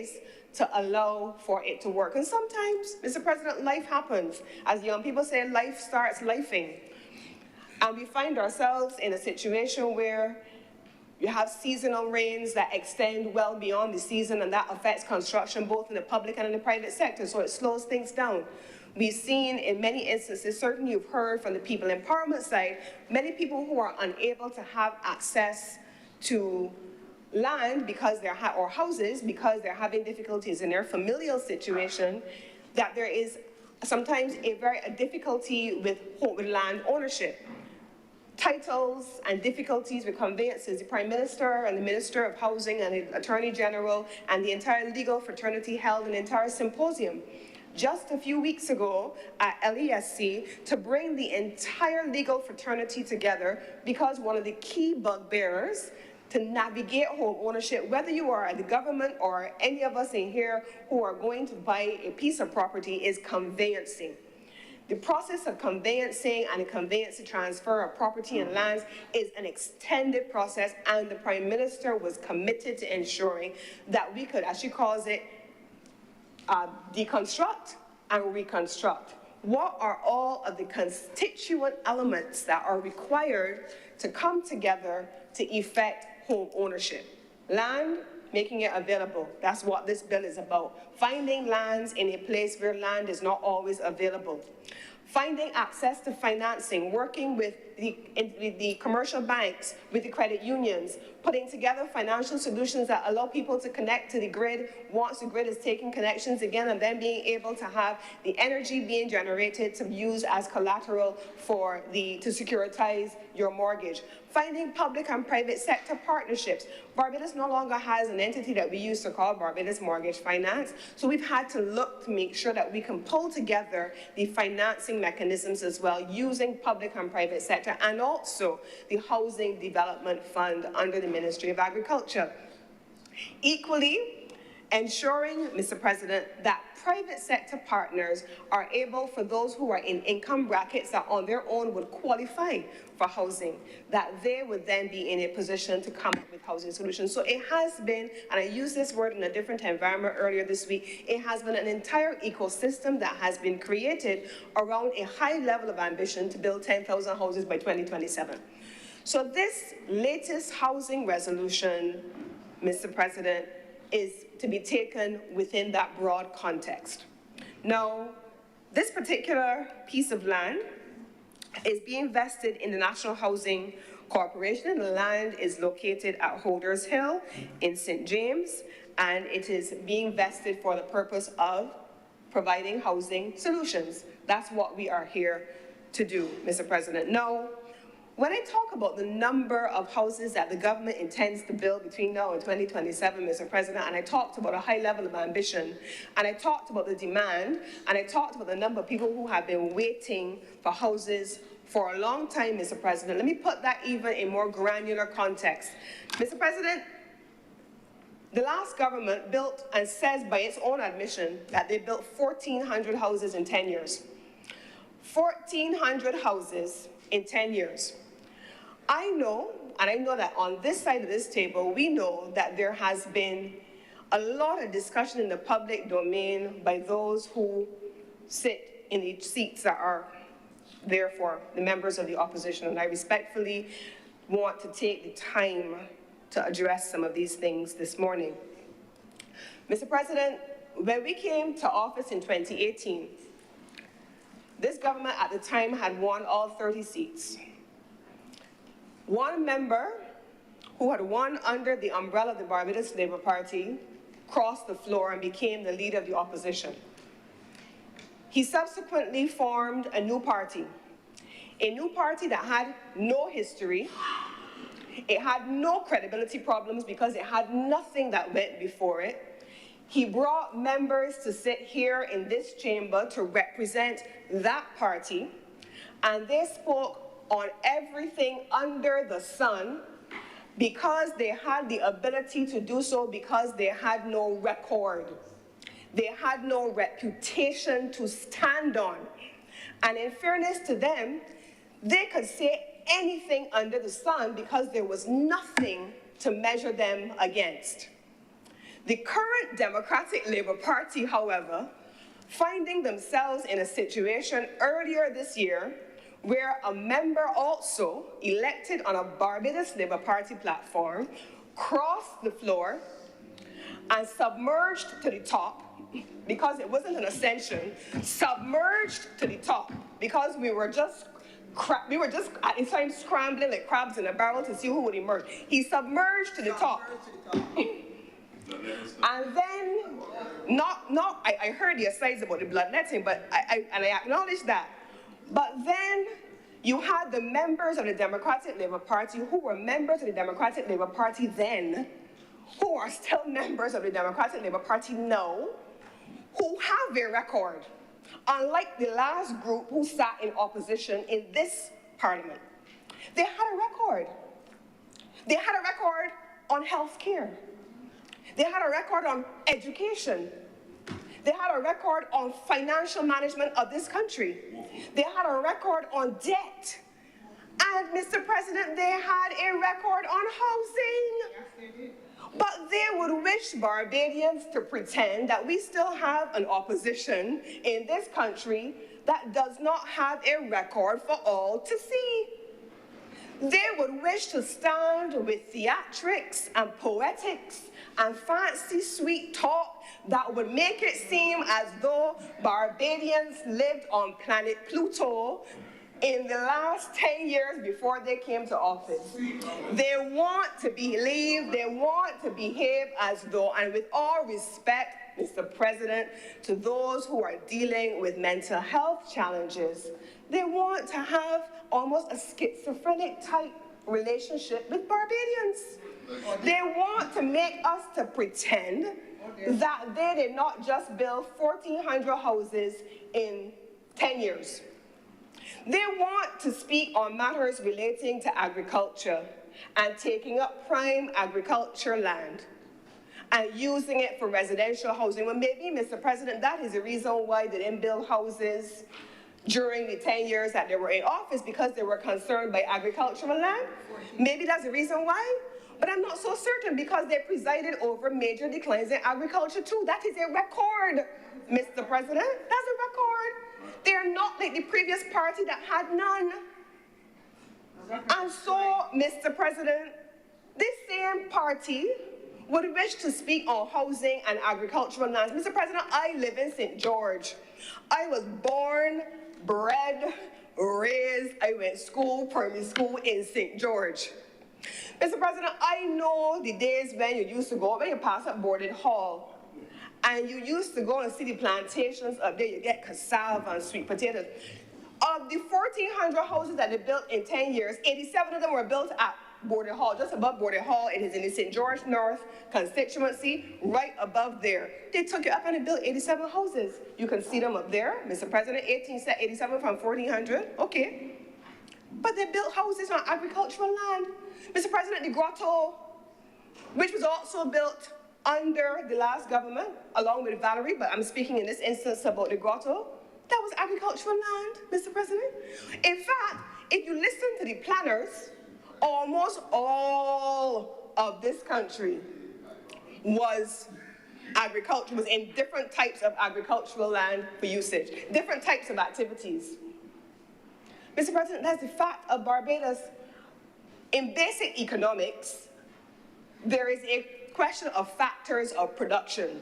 place to allow for it to work. And sometimes, Mr. President, life happens. As young people say, life starts lifing. And we find ourselves in a situation where you have seasonal rains that extend well beyond the season, and that affects construction both in the public and in the private sector, so it slows things down. We've seen in many instances, certainly you've heard from the people empowerment side, many people who are unable to have access to land because they're or houses because they're having difficulties in their familial situation, that there is sometimes a difficulty with land ownership. Titles and difficulties with conveyances. The Prime Minister and the Minister of Housing and the Attorney General and the entire legal fraternity held an entire symposium just a few weeks ago at LESC to bring the entire legal fraternity together, because one of the key bugbearers to navigate home ownership, whether you are at the government or any of us in here who are going to buy a piece of property, is conveyancing. The process of conveyancing and the conveyance transfer of property and lands is an extended process, and the Prime Minister was committed to ensuring that we could, as she calls it, deconstruct and reconstruct. What are all of the constituent elements that are required to come together to effect home ownership? Land, making it available. That's what this bill is about. Finding lands in a place where land is not always available. Finding access to financing, working with the commercial banks, with the credit unions, putting together financial solutions that allow people to connect to the grid once the grid is taking connections again, and then being able to have the energy being generated to use as collateral for to securitize your mortgage. Finding public and private sector partnerships. Barbados no longer has an entity that we used to call Barbados Mortgage Finance, so we've had to look to make sure that we can pull together the financing mechanisms as well, using public and private sector, and also the Housing Development Fund under the Ministry of Agriculture. Equally, ensuring, Mr. President, that private sector partners are able, for those who are in income brackets that on their own would qualify for housing, that they would then be in a position to come up with housing solutions. So it has been, and I used this word in a different environment earlier this week, it has been an entire ecosystem that has been created around a high level of ambition to build 10,000 houses by 2027. So this latest housing resolution, Mr. President, is to be taken within that broad context. Now, this particular piece of land is being vested in the National Housing Corporation. The land is located at Holders Hill in St. James, and it is being vested for the purpose of providing housing solutions. That's what we are here to do, Mr. President. Now, when I talk about the number of houses that the government intends to build between now and 2027, Mr. President, and I talked about a high level of ambition, and I talked about the demand, and I talked about the number of people who have been waiting for houses for a long time, Mr. President, let me put that even in more granular context. Mr. President, the last government built, and says by its own admission, that they built 1,400 houses in 10 years. 1,400 houses in 10 years. I know, and I know that on this side of this table, we know that there has been a lot of discussion in the public domain by those who sit in the seats that are there for the members of the opposition, and I respectfully want to take the time to address some of these things this morning. Mr. President, when we came to office in 2018, this government at the time had won all 30 seats. One member who had won under the umbrella of the Barbados Labour Party crossed the floor and became the leader of the opposition. He subsequently formed a new party that had no history. It had no credibility problems because it had nothing that went before it. He brought members to sit here in this chamber to represent that party, and they spoke on everything under the sun because they had the ability to do so, because they had no record. They had no reputation to stand on. And in fairness to them, they could say anything under the sun because there was nothing to measure them against. The current Democratic Labour Party, however, finding themselves in a situation earlier this year where a member also elected on a Barbados Labour Party platform crossed the floor and submerged to the top, because it wasn't an ascension, submerged to the top, because we were just at the time scrambling like crabs in a barrel to see who would emerge. He submerged to the top. And then, I heard the asides about the bloodletting, but I acknowledge that. But then you had the members of the Democratic Labour Party who were members of the Democratic Labour Party then, who are still members of the Democratic Labour Party now, who have a record, unlike the last group who sat in opposition in this parliament. They had a record. They had a record on health care. They had a record on education. They had a record on financial management of this country. They had a record on debt. And, Mr. President, they had a record on housing. Yes, they did. But they would wish Barbadians to pretend that we still have an opposition in this country that does not have a record for all to see. They would wish to stand with theatrics and poetics and fancy sweet talk that would make it seem as though Barbadians lived on planet Pluto in the last 10 years before they came to office. They want to believe, they want to behave as though, and with all respect, Mr. President, to those who are dealing with mental health challenges, they want to have almost a schizophrenic type relationship with Barbadians. They want to make us to pretend that they did not just build 1,400 houses in 10 years. They want to speak on matters relating to agriculture and taking up prime agriculture land and using it for residential housing. Well, maybe, Mr. President, that is the reason why they didn't build houses during the 10 years that they were in office, because they were concerned by agricultural land. Maybe that's the reason why. But I'm not so certain, because they presided over major declines in agriculture too. That is a record, Mr. President. That's a record. They're not like the previous party that had none. And so, Mr. President, this same party would wish to speak on housing and agricultural lands. Mr. President, I live in St. George. I was born, bred, raised, I went school, primary school in St. George. Mr. President, I know the days when you used to go, when you pass up Borden Hall, and you used to go and see the plantations up there. You get cassava and sweet potatoes. Of the 1,400 houses that they built in 10 years, 87 of them were built at Borden Hall, just above Borden Hall. It is in the St. George North constituency, right above there. They took it up and they built 87 houses. You can see them up there, Mr. President, 87 from 1,400, okay. But they built houses on agricultural land. Mr. President, the Grotto, which was also built under the last government, along with Valerie, but I'm speaking in this instance about the Grotto, that was agricultural land, Mr. President. In fact, if you listen to the planners, almost all of this country was agriculture, was in different types of agricultural land for usage, different types of activities. Mr. President, that's the fact of Barbados. In basic economics, there is a question of factors of production.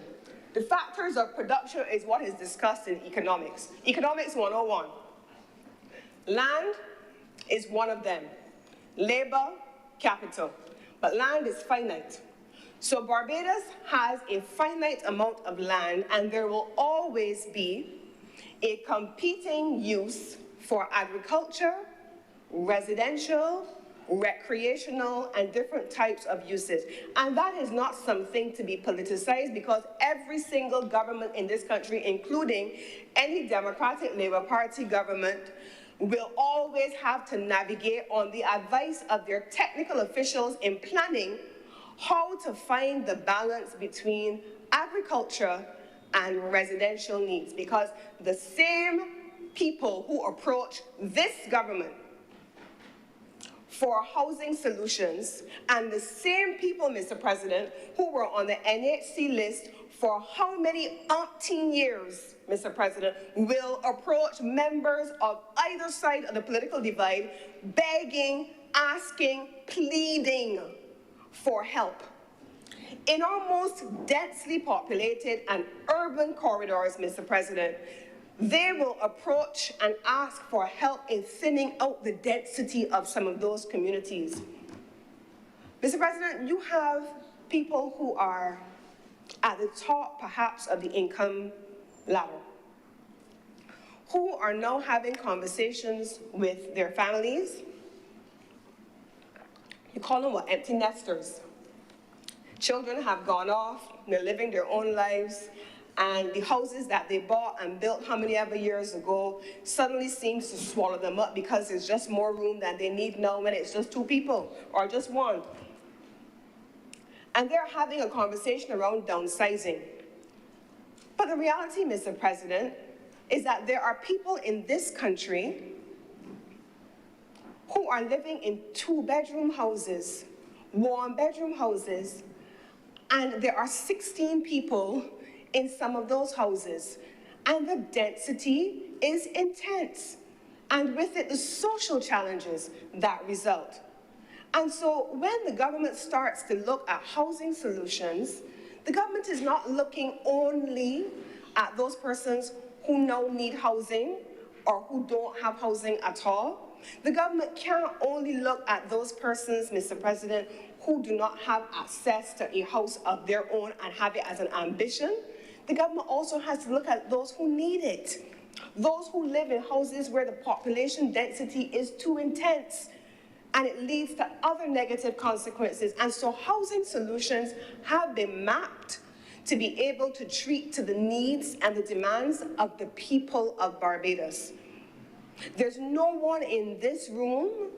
The factors of production is what is discussed in economics. Economics 101. Land is one of them. Labor, capital. But land is finite. So Barbados has a finite amount of land, and there will always be a competing use for agriculture, residential, recreational, and different types of uses. And that is not something to be politicized, because every single government in this country, including any Democratic Labour Party government, will always have to navigate on the advice of their technical officials in planning how to find the balance between agriculture and residential needs, because the same people who approach this government for housing solutions, and the same people, Mr. President, who were on the NHC list for how many umpteen years, Mr. President, will approach members of either side of the political divide begging, asking, pleading for help. In our most densely populated and urban corridors, Mr. President, they will approach and ask for help in thinning out the density of some of those communities. Mr. President, you have people who are at the top, perhaps, of the income ladder, who are now having conversations with their families. You call them what? Empty nesters. Children have gone off, they're living their own lives, and the houses that they bought and built how many ever years ago suddenly seems to swallow them up because there's just more room than they need now when it's just two people or just one. And they're having a conversation around downsizing. But the reality, Mr. President, is that there are people in this country who are living in two-bedroom houses, one-bedroom houses, and there are 16 people in some of those houses, and the density is intense, and with it the social challenges that result. And so when the government starts to look at housing solutions, the government is not looking only at those persons who now need housing or who don't have housing at all. The government can't only look at those persons, Mr. President, who do not have access to a house of their own and have it as an ambition. The government also has to look at those who need it, those who live in houses where the population density is too intense, and it leads to other negative consequences. And so housing solutions have been mapped to be able to treat to the needs and the demands of the people of Barbados. There's no one in this room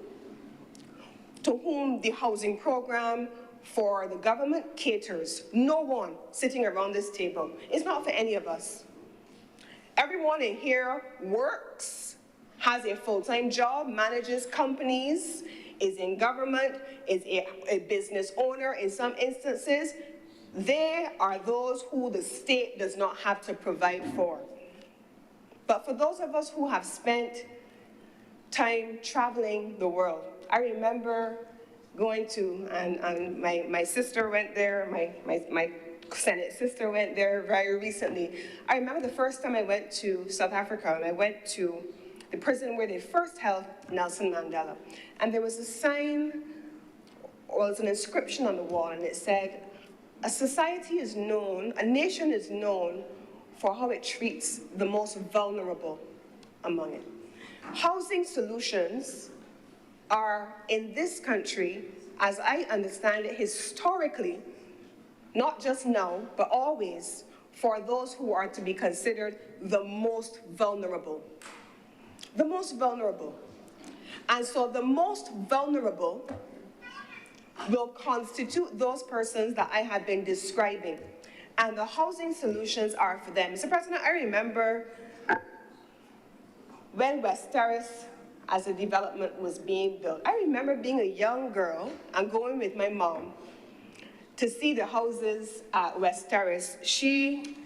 to whom the housing program for the government caters. No one sitting around this table. It's not for any of us. Everyone in here works, has a full-time job, manages companies, is in government, is a business owner in some instances. They are those who the state does not have to provide for. But for those of us who have spent time traveling the world, I remember going to, and my sister went there, my Senate sister went there very recently. I remember the first time I went to South Africa, and I went to the prison where they first held Nelson Mandela. And there was a sign, or it was an inscription on the wall, and it said, a society is known, a nation is known for how it treats the most vulnerable among it. Housing solutions are, in this country, as I understand it, historically, not just now, but always, for those who are to be considered the most vulnerable. The most vulnerable. And so the most vulnerable will constitute those persons that I have been describing. And the housing solutions are for them. Mr. President, I remember when West Terrace as a development was being built. I remember being a young girl and going with my mom to see the houses at West Terrace. She,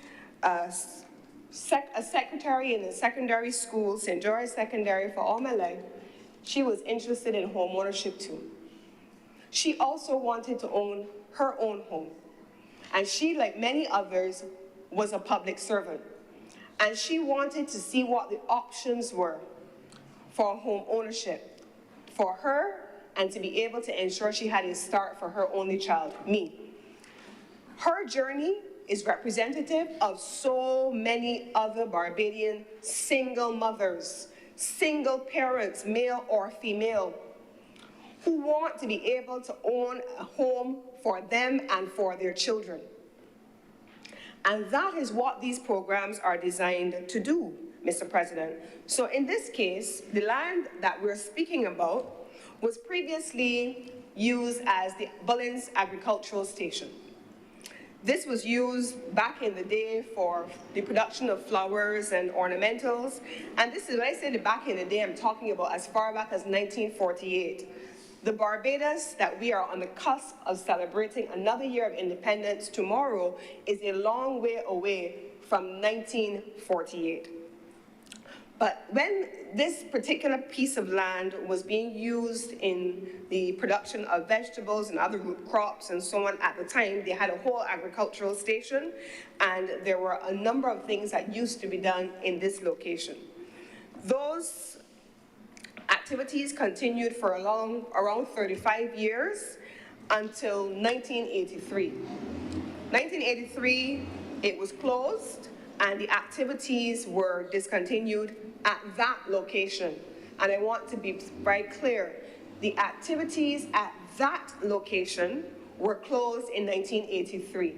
a secretary in a secondary school, St. George Secondary, for all my life, she was interested in home ownership too. She also wanted to own her own home. And she, like many others, was a public servant. And she wanted to see what the options were for home ownership for her and to be able to ensure she had a start for her only child, me. Her journey is representative of so many other Barbadian single mothers, single parents, male or female, who want to be able to own a home for them and for their children. And that is what these programs are designed to do, Mr. President. So in this case, the land that we're speaking about was previously used as the Bullens Agricultural Station. This was used back in the day for the production of flowers and ornamentals. And this is, when I say the back in the day, I'm talking about as far back as 1948. The Barbados that we are on the cusp of celebrating another year of independence tomorrow is a long way away from 1948. But when this particular piece of land was being used in the production of vegetables and other root crops and so on at the time, they had a whole agricultural station, and there were a number of things that used to be done in this location. Those activities continued for around 35 years until 1983. 1983, it was closed, and the activities were discontinued at that location. And I want to be very clear, the activities at that location were closed in 1983.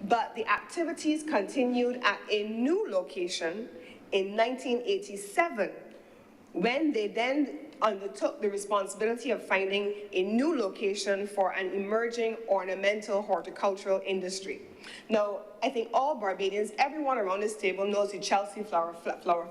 But the activities continued at a new location in 1987, when they then undertook the responsibility of finding a new location for an emerging ornamental horticultural industry. Now, I think all Barbadians, everyone around this table knows the Chelsea Flower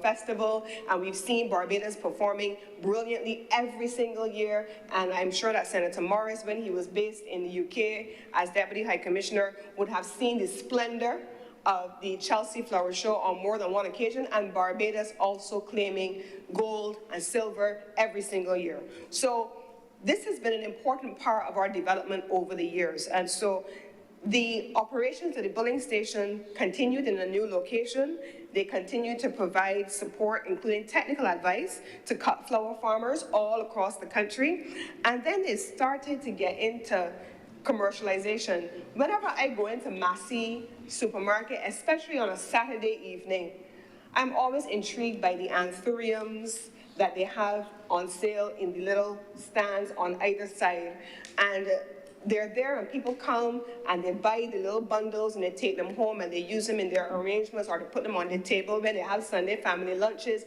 Festival, and we've seen Barbados performing brilliantly every single year, and I'm sure that Senator Morris, when he was based in the UK as Deputy High Commissioner, would have seen the splendor of the Chelsea Flower Show on more than one occasion, and Barbados also claiming gold and silver every single year. So this has been an important part of our development over the years. And so the operations at the Bulling Station continued in a new location. They continued to provide support, including technical advice, to cut flower farmers all across the country. And then they started to get into commercialization. Whenever I go into Massey supermarket, especially on a Saturday evening, I'm always intrigued by the anthuriums that they have on sale in the little stands on either side. And they're there, and people come and they buy the little bundles and they take them home and they use them in their arrangements or to put them on the table when they have Sunday family lunches.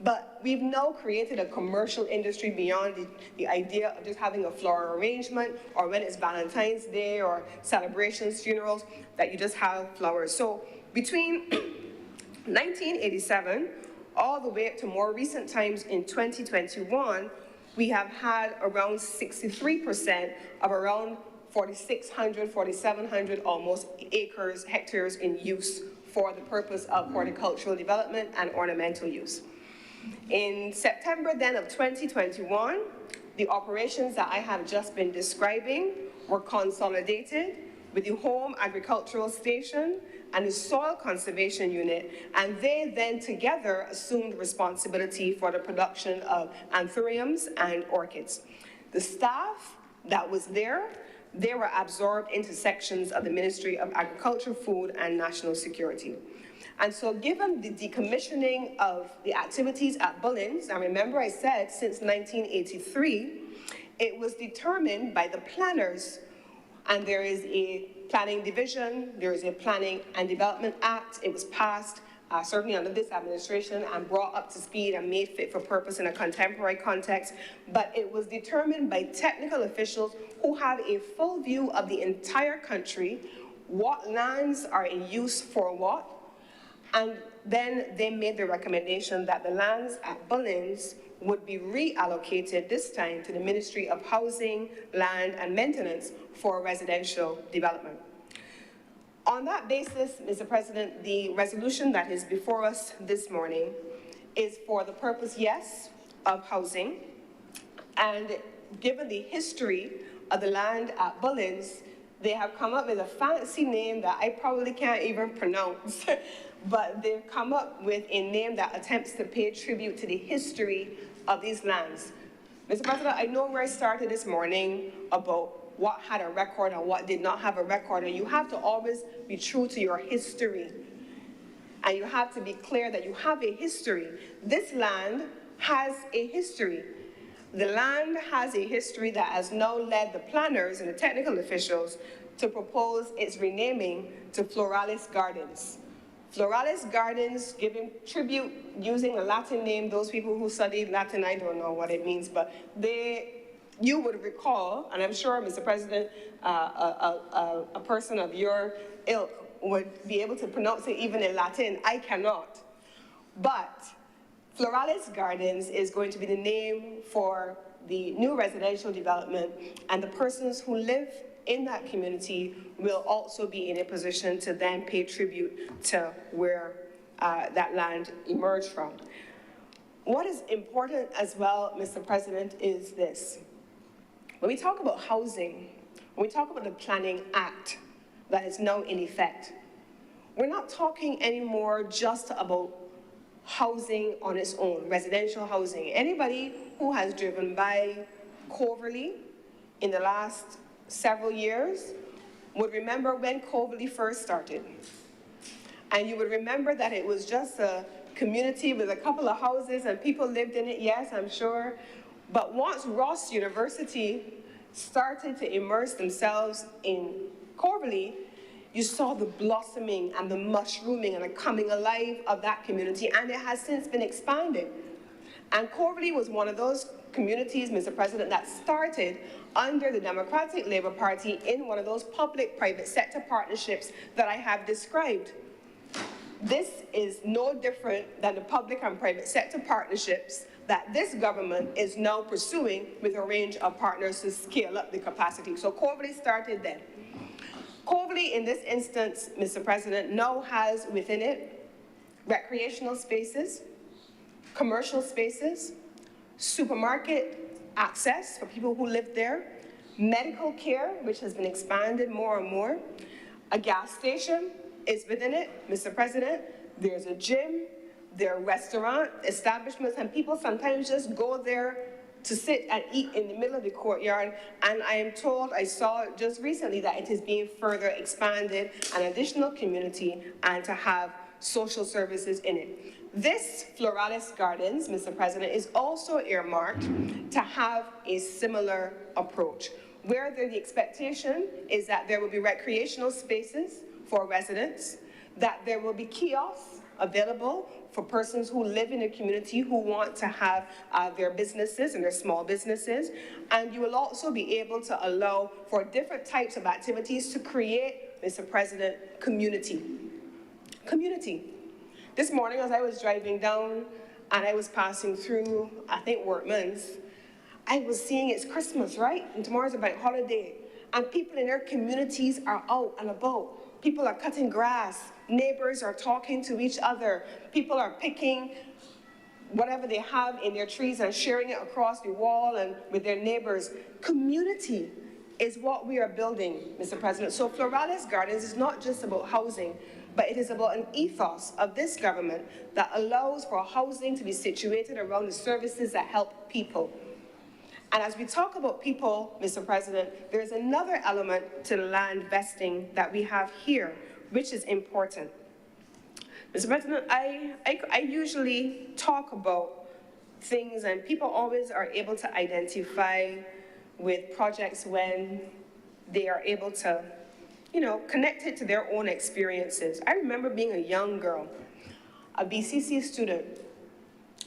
But we've now created a commercial industry beyond the idea of just having a floral arrangement, or when it's Valentine's Day or celebrations, funerals, that you just have flowers. So between 1987 all the way up to more recent times in 2021, we have had around 63% of around 4,600, 4,700 almost hectares in use for the purpose of horticultural development and ornamental use. In September then of 2021, the operations that I have just been describing were consolidated with the Home Agricultural Station and the Soil Conservation Unit, and they then together assumed responsibility for the production of anthuriums and orchids. The staff that was there, they were absorbed into sections of the Ministry of Agriculture, Food and National Security. And so given the decommissioning of the activities at Bullins, and remember I said since 1983, it was determined by the planners, and there is a planning division, there is a Planning and Development Act. It was passed certainly under this administration and brought up to speed and made fit for purpose in a contemporary context, but it was determined by technical officials who have a full view of the entire country, what lands are in use for what, and then they made the recommendation that the lands at Bullins would be reallocated this time to the Ministry of Housing, Land and Maintenance for residential development. On that basis, Mr. President, the resolution that is before us this morning is for the purpose, yes, of housing, and given the history of the land at Bullins, they have come up with a fancy name that I probably can't even pronounce, but they've come up with a name that attempts to pay tribute to the history of these lands. Mr. President, I know where I started this morning about what had a record and what did not have a record, and you have to always be true to your history. And you have to be clear that you have a history. This land has a history. The land has a history that has now led the planners and the technical officials to propose its renaming to Floralis Gardens. Floralis Gardens, giving tribute using a Latin name. Those people who studied Latin, I don't know what it means, but you would recall, and I'm sure, Mr. President, a person of your ilk would be able to pronounce it even in Latin. I cannot. But Floralis Gardens is going to be the name for the new residential development, and the persons who live in that community will also be in a position to then pay tribute to where that land emerged from. What is important as well, Mr. President, is this. When we talk about housing, when we talk about the Planning Act that is now in effect, we're not talking anymore just about housing on its own, residential housing. Anybody who has driven by Coverley in the last several years would remember when Coverley first started. And you would remember that it was just a community with a couple of houses and people lived in it, yes, I'm sure. But once Ross University started to immerse themselves in Coverley, you saw the blossoming and the mushrooming and the coming alive of that community, and it has since been expanded. And Coverley was one of those communities, Mr. President, that started under the Democratic Labour Party in one of those public-private sector partnerships that I have described. This is no different than the public and private sector partnerships that this government is now pursuing with a range of partners to scale up the capacity. So Coverley started then. Coverley, in this instance, Mr. President, now has within it recreational spaces, commercial spaces, supermarket access for people who live there, medical care, which has been expanded more and more, a gas station is within it, Mr. President, there's a gym, there are restaurant establishments, and people sometimes just go there to sit and eat in the middle of the courtyard, and I am told, I saw just recently, that it is being further expanded, an additional community, and to have social services in it. This Floralis Gardens, Mr. President, is also earmarked to have a similar approach, where the expectation is that there will be recreational spaces for residents, that there will be kiosks available for persons who live in a community who want to have their businesses and their small businesses. And you will also be able to allow for different types of activities to create, Mr. President, community. Community. This morning as I was driving down and I was passing through, I think, Workman's, I was seeing it's Christmas, right? And tomorrow's a bank holiday. And people in their communities are out and about. People are cutting grass. Neighbors are talking to each other. People are picking whatever they have in their trees and sharing it across the wall and with their neighbors. Community is what we are building, Mr. President. So Floralis Gardens is not just about housing, but it is about an ethos of this government that allows for housing to be situated around the services that help people. And as we talk about people, Mr. President, there's another element to the land vesting that we have here, which is important. Mr. President, I usually talk about things, and people always are able to identify with projects when they are able to, connect it to their own experiences. I remember being a young girl, a BCC student.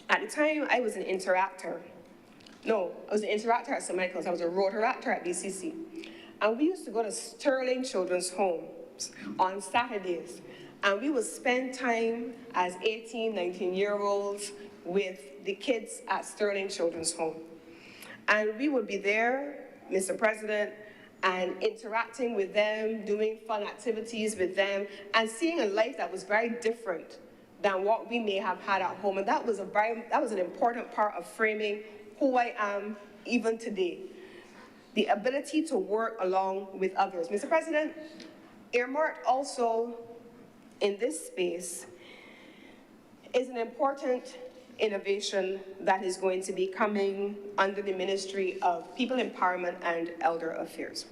At the time, I was an interactor. No, I was an interactor at St. Michael's. I was a rotaractor at BCC. And we used to go to Sterling Children's Homes on Saturdays. And we would spend time as 18, 19-year-olds with the kids at Sterling Children's Home. And we would be there, Mr. President, and interacting with them, doing fun activities with them, and seeing a life that was very different than what we may have had at home. And that was an important part of framing who I am even today. The ability to work along with others. Mr. President, earmarked also in this space is an important innovation that is going to be coming under the Ministry of People Empowerment and Elder Affairs.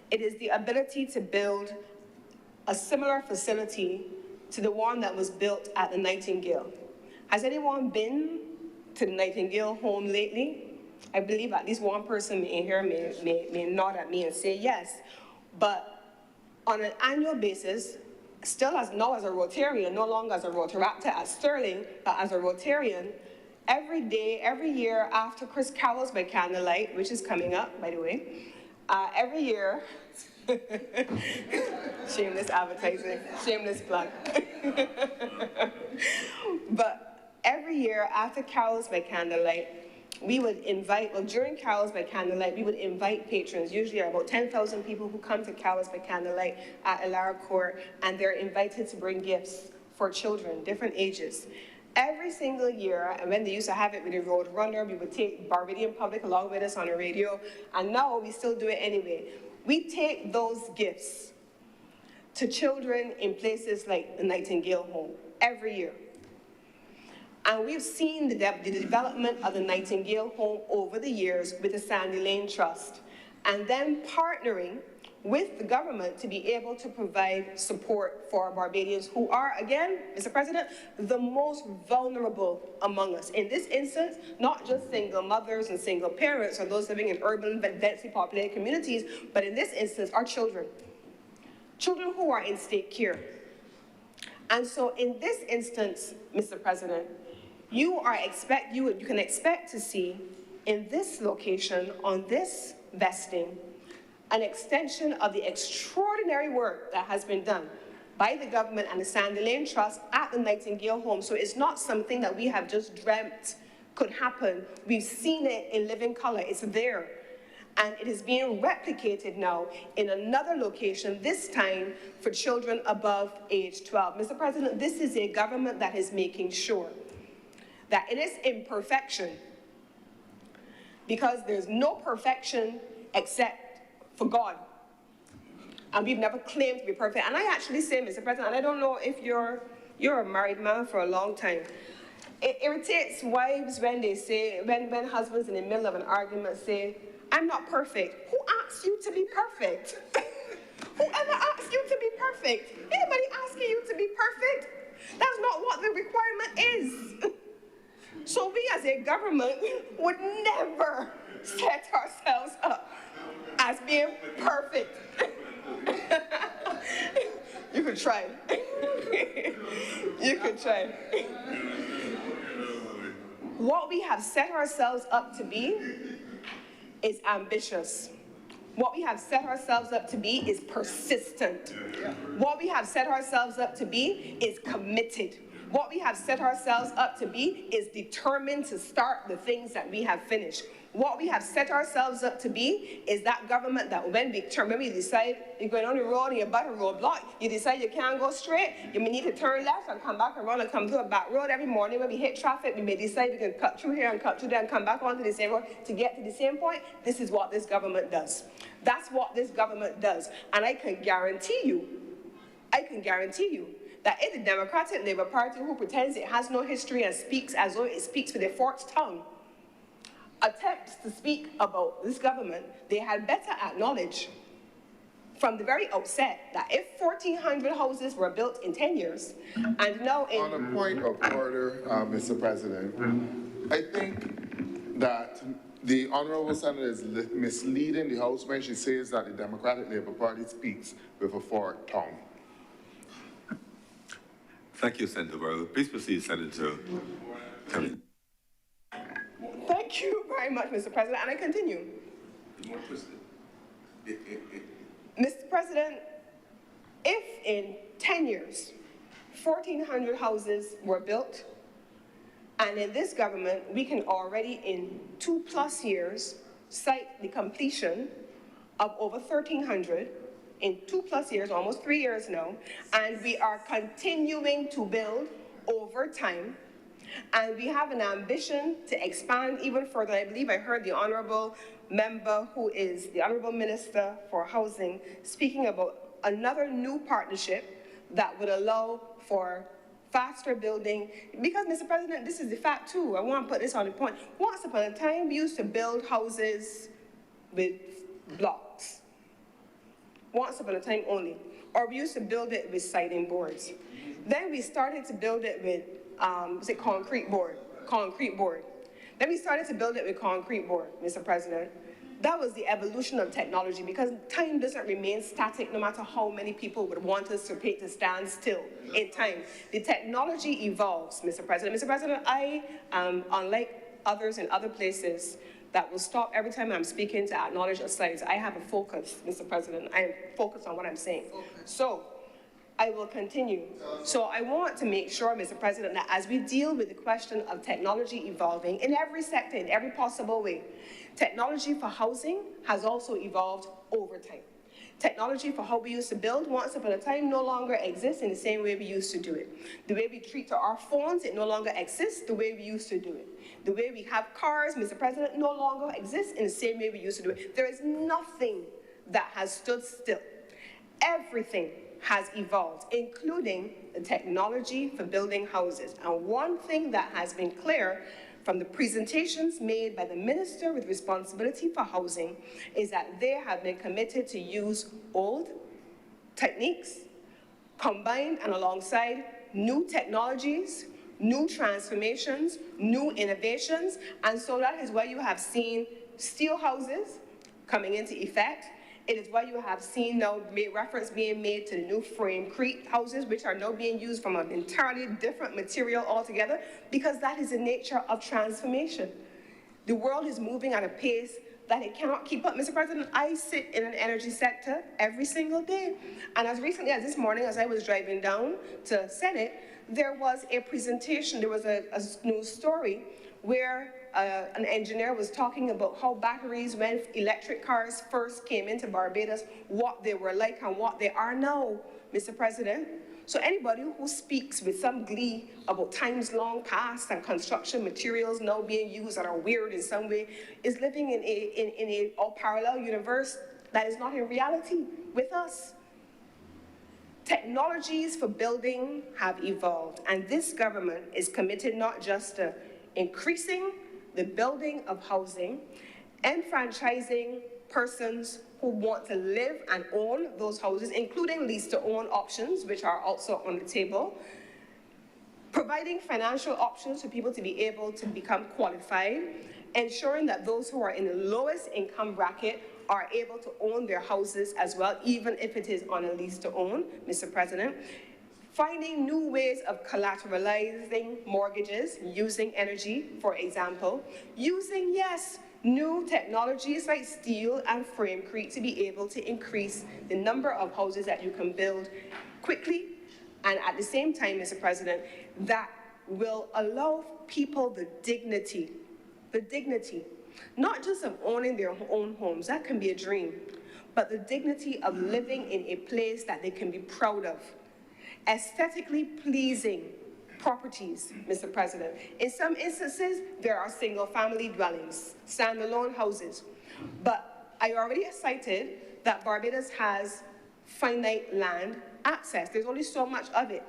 It is the ability to build a similar facility to the one that was built at the Nightingale. Has anyone been to the Nightingale home lately? I believe at least one person in here may nod at me and say yes. But on an annual basis, still now as a Rotarian, no longer as a Rotaractor at Sterling, but as a Rotarian, every day, every year after Chris Carroll's by Candlelight, which is coming up, by the way, every year, shameless advertising, shameless plug. But every year after Carols by Candlelight, we would invite, well, during Carols by Candlelight, we would invite patrons. Usually there are about 10,000 people who come to Carols by Candlelight at Elara Court, and they're invited to bring gifts for children, different ages. Every single year, and when they used to have it with the Road Runner, we would take Barbadian Public along with us on the radio, and now we still do it anyway. We take those gifts to children in places like the Nightingale Home every year. And we've seen the development of the Nightingale Home over the years with the Sandy Lane Trust, and then partnering with the government to be able to provide support for Barbadians who are, again, Mr. President, the most vulnerable among us. In this instance, not just single mothers and single parents or those living in urban, densely populated communities, but in this instance, our children. Children who are in state care. And so in this instance, Mr. President, you can expect to see in this location, on this vesting, an extension of the extraordinary work that has been done by the government and the Sandy Lane Trust at the Nightingale Home. So it's not something that we have just dreamt could happen. We've seen it in living color. It's there. And it is being replicated now in another location, this time for children above age 12. Mr. President, this is a government that is making sure that in its imperfection, because there's no perfection except for God. And we've never claimed to be perfect. And I actually say, Mr. President, and I don't know if you're a married man for a long time, it irritates wives when they say, when husbands in the middle of an argument say, I'm not perfect. Who asks you to be perfect? Whoever asks you to be perfect? Anybody asking you to be perfect? That's not what the requirement is. So we as a government would never set ourselves up as being perfect. You could try. You could try. What we have set ourselves up to be is ambitious. What we have set ourselves up to be is persistent. What we have set ourselves up to be is committed. What we have set ourselves up to be is determined to start the things that we have finished. What we have set ourselves up to be is that government that when we decide you're going on the road and you're about a roadblock, you decide you can't go straight, you may need to turn left and come back around and come to a back road every morning. When we hit traffic, we may decide we can cut through here and cut through there and come back onto the same road to get to the same point. This is what this government does. That's what this government does. And I can guarantee you that if the Democratic Labour Party, who pretends it has no history and speaks as though it speaks with a forked tongue, attempts to speak about this government, they had better acknowledge from the very outset that if 1,400 houses were built in 10 years, and now in... On a point of order, Mr. President, I think that the Honourable Senator is misleading the House when she says that the Democratic Labour Party speaks with a forked tongue. Thank you, Senator Barrow. Please proceed, Senator Kelly. Thank you very much, Mr. President, and I continue. Mr. President, if in 10 years, 1,400 houses were built, and in this government, we can already in 2+ years cite the completion of over 1,300 in 2+ years, almost 3 years now, and we are continuing to build over time. And we have an ambition to expand even further. I believe I heard the honorable member who is the Honorable Minister for Housing speaking about another new partnership that would allow for faster building. Because, Mr. President, this is the fact too. I want to put this on the point. Once upon a time, we used to build houses with blocks. Once upon a time only. Or we used to build it with siding boards. Then we started to build it with concrete board. Then we started to build it with concrete board, Mr. President. That was the evolution of technology, because time doesn't remain static no matter how many people would want us to stand still in time. The technology evolves, Mr. President. Mr. President, I, unlike others in other places that will stop every time I'm speaking to acknowledge a slides, I have a focus, Mr. President. I am focused on what I'm saying. So, I will continue. So I want to make sure, Mr. President, that as we deal with the question of technology evolving in every sector, in every possible way, technology for housing has also evolved over time. Technology for how we used to build once upon a time no longer exists in the same way we used to do it. The way we treat our phones, it no longer exists the way we used to do it. The way we have cars, Mr. President, no longer exists in the same way we used to do it. There is nothing that has stood still. Everything has evolved, including the technology for building houses. And one thing that has been clear from the presentations made by the Minister with responsibility for housing is that they have been committed to use old techniques combined and alongside new technologies, new transformations, new innovations, and so that is why you have seen steel houses coming into effect. It is why you have seen now reference being made to the new frame-crete houses, which are now being used from an entirely different material altogether, because that is the nature of transformation. The world is moving at a pace that it cannot keep up. Mr. President, I sit in an energy sector every single day. And as recently as this morning, as I was driving down to Senate, there was a presentation, there was a news story where an engineer was talking about how batteries, when electric cars first came into Barbados, what they were like and what they are now, Mr. President. So anybody who speaks with some glee about times long past and construction materials now being used that are weird in some way is living in a parallel universe that is not in reality with us. Technologies for building have evolved, and this government is committed not just to increasing the building of housing, enfranchising persons who want to live and own those houses, including lease-to-own options, which are also on the table, providing financial options for people to be able to become qualified, ensuring that those who are in the lowest income bracket are able to own their houses as well, even if it is on a lease-to-own, Mr. President. Finding new ways of collateralizing mortgages using energy, for example. Using, yes, new technologies like steel and frame-crete to be able to increase the number of houses that you can build quickly and at the same time, Mr. President, that will allow people the dignity, not just of owning their own homes, that can be a dream, but the dignity of living in a place that they can be proud of. Aesthetically pleasing properties, Mr. President. In some instances, there are single-family dwellings, standalone houses. But I already cited that Barbados has finite land access. There's only so much of it.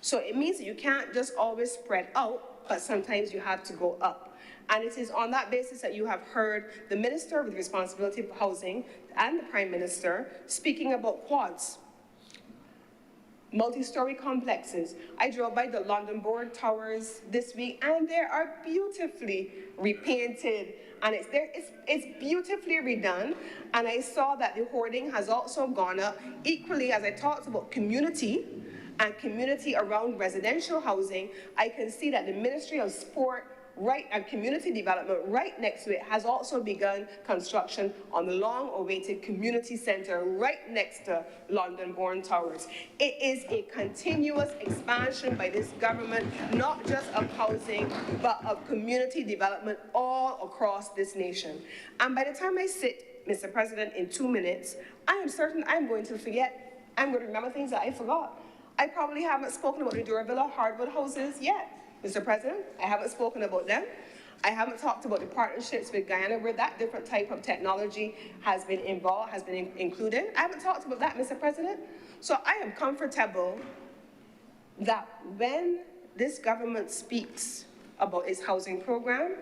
So it means that you can't just always spread out, but sometimes you have to go up. And it is on that basis that you have heard the Minister with responsibility for housing and the Prime Minister speaking about quads. Multi-story complexes. I drove by the London Bourne Towers this week, and they are beautifully repainted, and it's beautifully redone. And I saw that the hoarding has also gone up. Equally, as I talked about community and community around residential housing, I can see that the Ministry of Sport and Community Development right next to it has also begun construction on the long-awaited community centre right next to London Bourne Towers. It is a continuous expansion by this government, not just of housing, but of community development all across this nation. And by the time I sit, Mr. President, in 2 minutes, I am certain I'm going to forget. I'm going to remember things that I forgot. I probably haven't spoken about the Durvilla hardwood houses yet. Mr. President, I haven't spoken about them. I haven't talked about the partnerships with Guyana where that different type of technology has been involved, has been included. I haven't talked about that, Mr. President. So I am comfortable that when this government speaks about its housing program,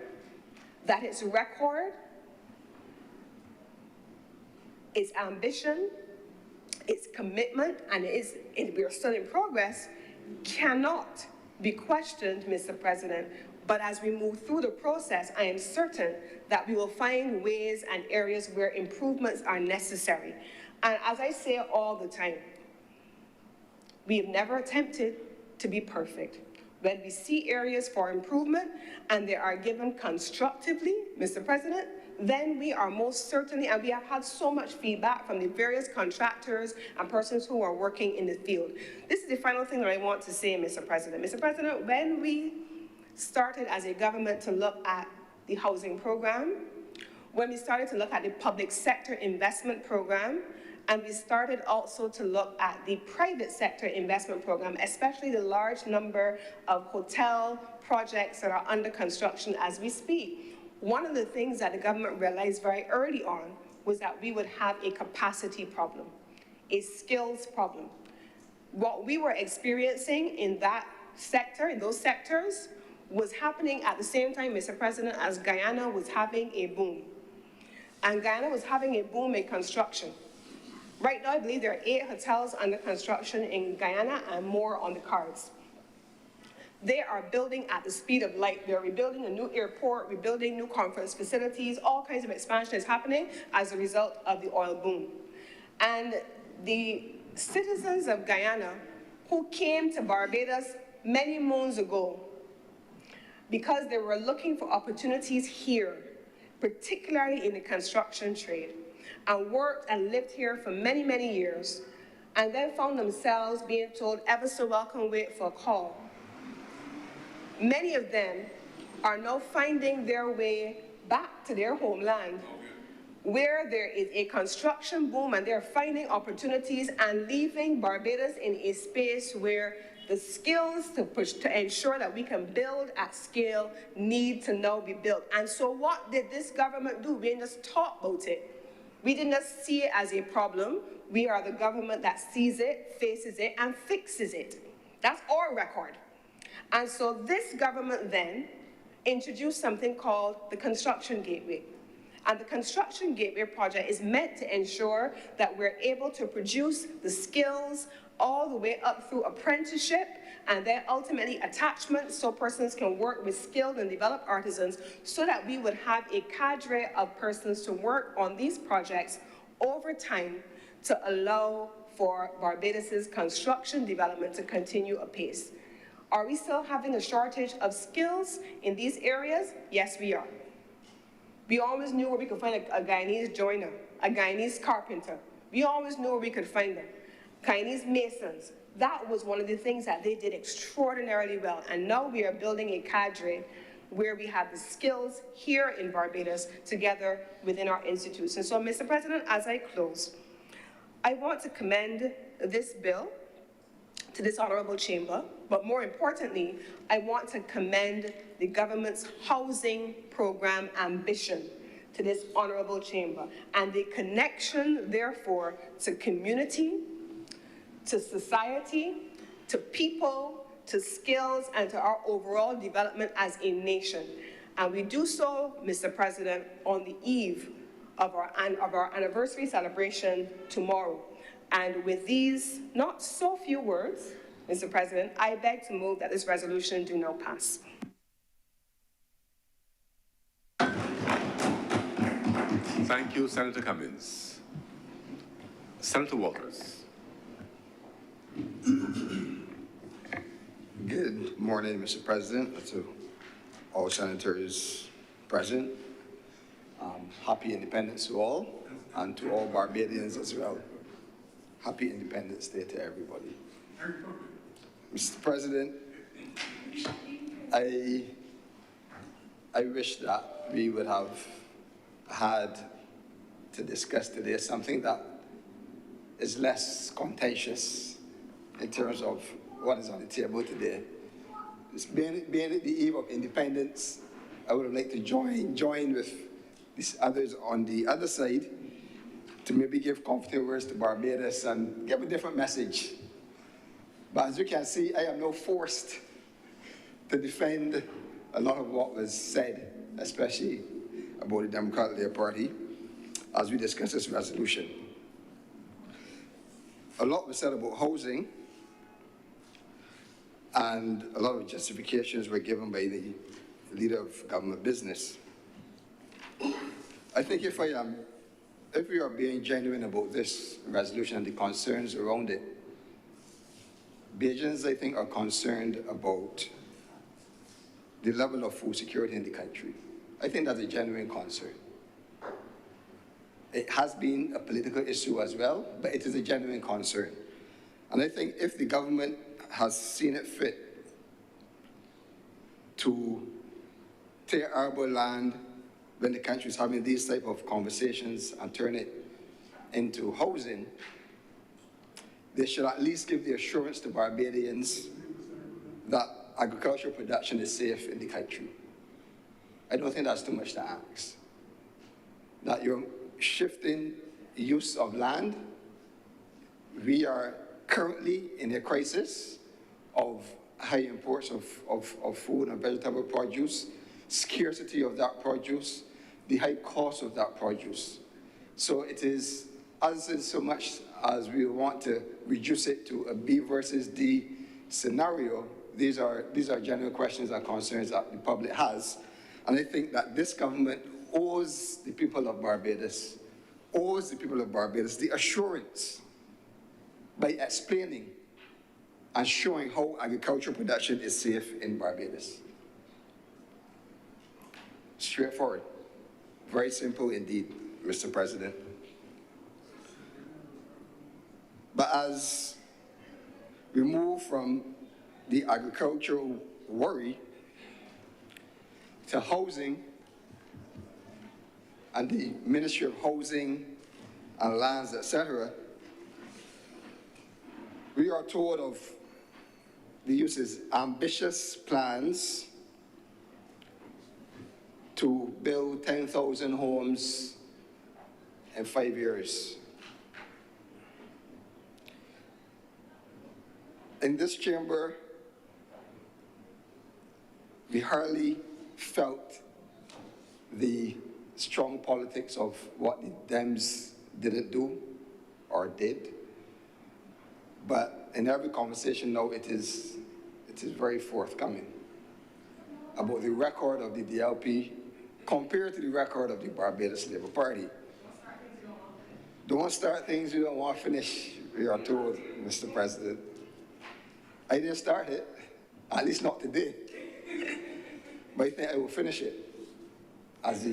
that its record, its ambition, its commitment, and we are still in progress, cannot be questioned, Mr. President, but as we move through the process, I am certain that we will find ways and areas where improvements are necessary. And as I say all the time, we have never attempted to be perfect. When we see areas for improvement and they are given constructively, Mr. President, then we are most certainly, and we have had so much feedback from the various contractors and persons who are working in the field. This is the final thing that I want to say, Mr. President. Mr. President, when we started as a government to look at the housing program, when we started to look at the public sector investment program, and we started also to look at the private sector investment program, especially the large number of hotel projects that are under construction as we speak. One of the things that the government realized very early on was that we would have a capacity problem, a skills problem. What we were experiencing in that sector, in those sectors, was happening at the same time, Mr. President, as Guyana was having a boom. And Guyana was having a boom in construction. Right now, I believe there are 8 hotels under construction in Guyana and more on the cards. They are building at the speed of light. They're rebuilding a new airport, rebuilding new conference facilities. All kinds of expansion is happening as a result of the oil boom. And the citizens of Guyana who came to Barbados many moons ago because they were looking for opportunities here, particularly in the construction trade, and worked and lived here for many, many years, and then found themselves being told, ever so welcome, wait for a call. Many of them are now finding their way back to their homeland, where there is a construction boom, and they're finding opportunities and leaving Barbados in a space where the skills to ensure that we can build at scale need to now be built. And so what did this government do? We didn't just talk about it. We didn't just see it as a problem. We are the government that sees it, faces it, and fixes it. That's our record. And so this government then introduced something called the Construction Gateway. And the Construction Gateway project is meant to ensure that we're able to produce the skills all the way up through apprenticeship and then ultimately attachment so persons can work with skilled and developed artisans so that we would have a cadre of persons to work on these projects over time to allow for Barbados's construction development to continue apace. Are we still having a shortage of skills in these areas? Yes, we are. We always knew where we could find a Guyanese joiner, a Guyanese carpenter. We always knew where we could find them. Guyanese masons. That was one of the things that they did extraordinarily well. And now we are building a cadre where we have the skills here in Barbados together within our institutes. And so, Mr. President, as I close, I want to commend this bill to this honorable chamber, but more importantly, I want to commend the government's housing program ambition to this honorable chamber and the connection, therefore, to community, to society, to people, to skills, and to our overall development as a nation. And we do so, Mr. President, on the eve of our anniversary celebration tomorrow. And with these not so few words, Mr. President, I beg to move that this resolution do now pass. Thank you, Senator Cummins. Senator Walters. Good morning, Mr. President, to all senators present. Happy Independence to all, and to all Barbadians as well. Happy Independence Day to everybody. Mr. President, I wish that we would have had to discuss today something that is less contentious in terms of what is on the table today. It's being at the eve of independence, I would have liked to join with these others on the other side to maybe give comforting words to Barbados and give a different message. But as you can see, I am now forced to defend a lot of what was said, especially about the Democratic Labour Party, as we discuss this resolution. A lot was said about housing, and a lot of justifications were given by the leader of government business. I think if we are being genuine about this resolution and the concerns around it, Bajans, I think, are concerned about the level of food security in the country. I think that's a genuine concern. It has been a political issue as well, but it is a genuine concern. And I think if the government has seen it fit to take arable land when the country is having these type of conversations and turn it into housing, they should at least give the assurance to Barbadians that agricultural production is safe in the country. I don't think that's too much to ask. That you're shifting use of land. We are currently in a crisis of high imports of food and vegetable produce, scarcity of that produce, the high cost of that produce. So it is, as in so much as we want to reduce it to a B versus D scenario, these are genuine questions and concerns that the public has. And I think that this government owes the people of Barbados, the assurance by explaining and showing how agricultural production is safe in Barbados. Straightforward. Very simple indeed, Mr. President. But as we move from the agricultural worry to housing and the Ministry of Housing and Lands, etc., we are told of the use's ambitious plans to build 10,000 homes in 5 years. In this chamber, we hardly felt the strong politics of what the Dems didn't do or did. But in every conversation now, it is very forthcoming about the record of the DLP compared to the record of the Barbados Labour Party. Don't start things you don't want to finish, we are told, Mr. President. I didn't start it, at least not today. But I think I will finish it as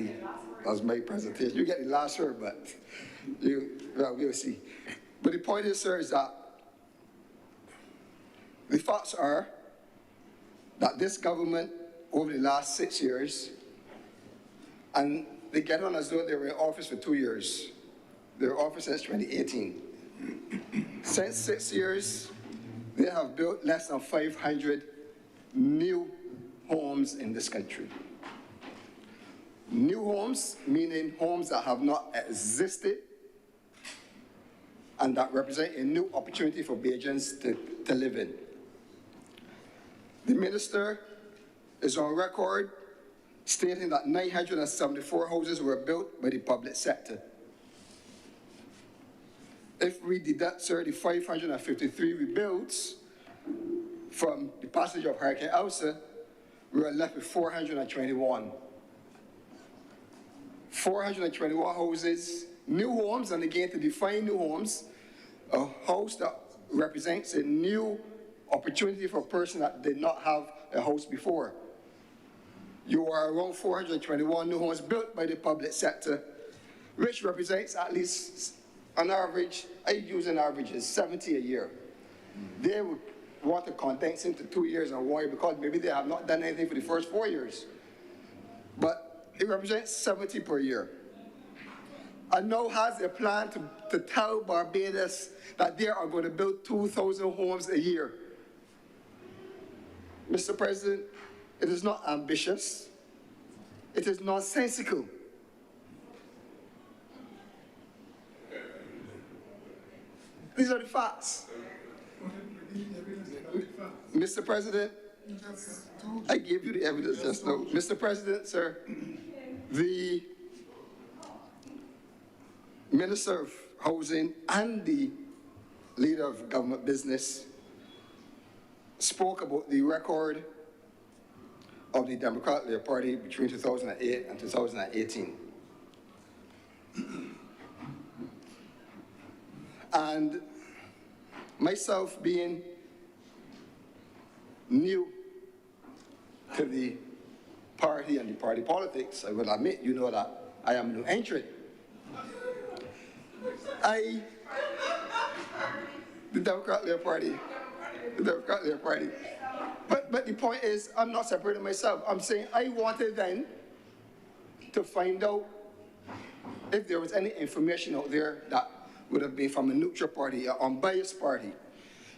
my presentation. You get the last word, but we'll see. But the point is, sir, is that the facts are that this government, over the last 6 years, and they get on as though they were in office for 2 years. They were in office since 2018. Since 6 years, they have built less than 500 new homes in this country. New homes, meaning homes that have not existed and that represent a new opportunity for Bajans to live in. The minister is on record stating that 974 houses were built by the public sector. If we deduct, sir, the 553 rebuilds from the passage of Hurricane Elsa, we are left with 421. 421 houses, new homes, and again, to define new homes, a house that represents a new opportunity for a person that did not have a house before. You are around 421 new homes built by the public sector, which represents at least, on average, I use an average, is 70 a year. They would want to condense into 2 years and worry because maybe they have not done anything for the first 4 years. But it represents 70 per year. And now has a plan to tell Barbados that they are going to build 2,000 homes a year. Mr. President, it is not ambitious. It is nonsensical. These are the facts. Mr. President, I gave you the evidence just now. Mr. President, sir, the Minister of Housing and the leader of government business spoke about the record of the Democratic Labour Party between 2008 and 2018. And myself being new to the party and the party politics, I will admit, you know that I am a new entrant. The Democrat Labour Party. The Democrat Labour Party. But the point is, I'm not separating myself. I'm saying I wanted then to find out if there was any information out there that would have been from a neutral party, an unbiased party.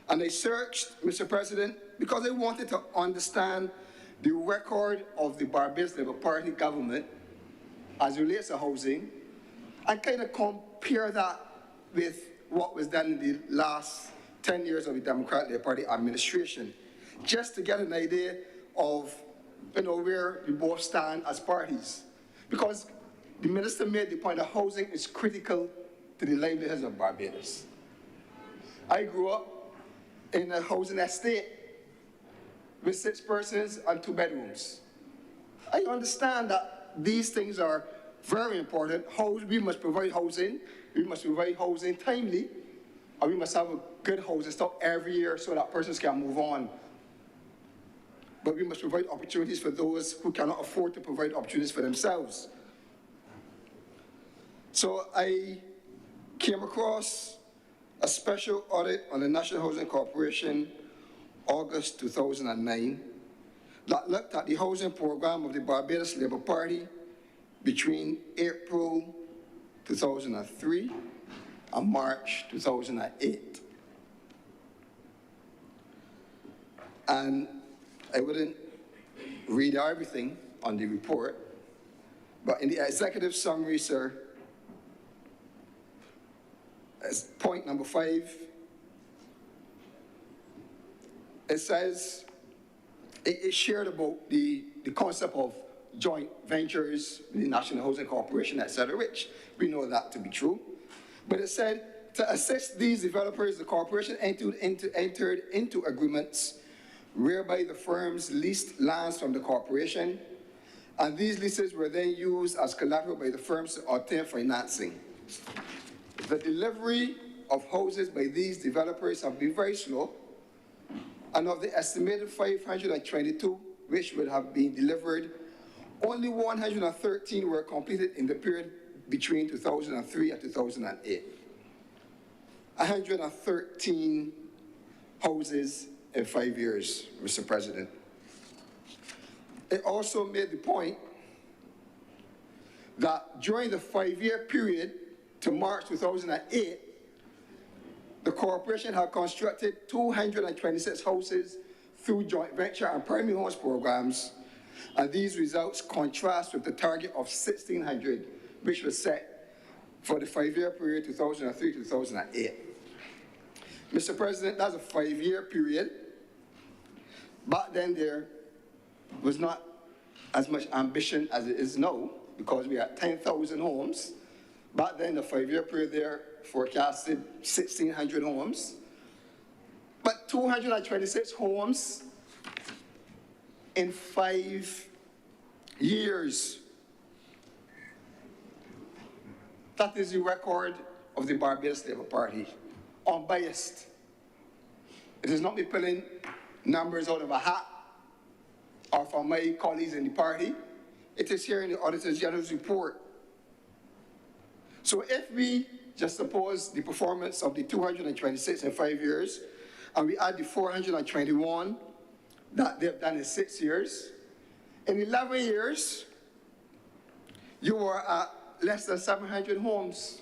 And I searched, Mr. President, because I wanted to understand the record of the Barbados Labour Party government as it relates to housing, and kind of compare that with what was done in the last 10 years of the Democratic Labour Party administration, just to get an idea of, where we both stand as parties. Because the minister made the point that housing is critical to the livelihoods of Barbados. I grew up in a housing estate with 6 persons and 2 bedrooms. I understand that these things are very important. We must provide housing. We must provide housing timely, and we must have a good housing stock every year so that persons can move on. But we must provide opportunities for those who cannot afford to provide opportunities for themselves. So I came across a special audit on the National Housing Corporation, August 2009, that looked at the housing program of the Barbados Labour Party between April 2003 and March 2008. And I wouldn't read everything on the report, but in the executive summary, sir, as point number 5, it says, it shared about the concept of joint ventures, the National Housing Corporation, etc., which we know that to be true. But it said, to assist these developers, the corporation entered into agreements whereby the firms leased lands from the corporation, and these leases were then used as collateral by the firms to obtain financing. The delivery of houses by these developers have been very slow, and of the estimated 522 which would have been delivered, only 113 were completed in the period between 2003 and 2008. 113 houses in 5 years, Mr. President. It also made the point that during the 5-year period to March 2008, the corporation had constructed 226 houses through joint venture and primary homes programs, and these results contrast with the target of 1,600, which was set for the 5-year period 2003 to 2008. Mr. President, that's a 5-year period. Back then there was not as much ambition as it is now, because we had 10,000 homes. Back then, the 5-year period there forecasted 1,600 homes. But 226 homes in 5 years. That is the record of the Barbados Labour Party, unbiased. It is not me pulling numbers out of a hat or from my colleagues in the party. It is here in the Auditor General's report. So if we just suppose the performance of the 226 in 5 years, and we add the 421 that they've done in 6 years, in 11 years, you were at less than 700 homes.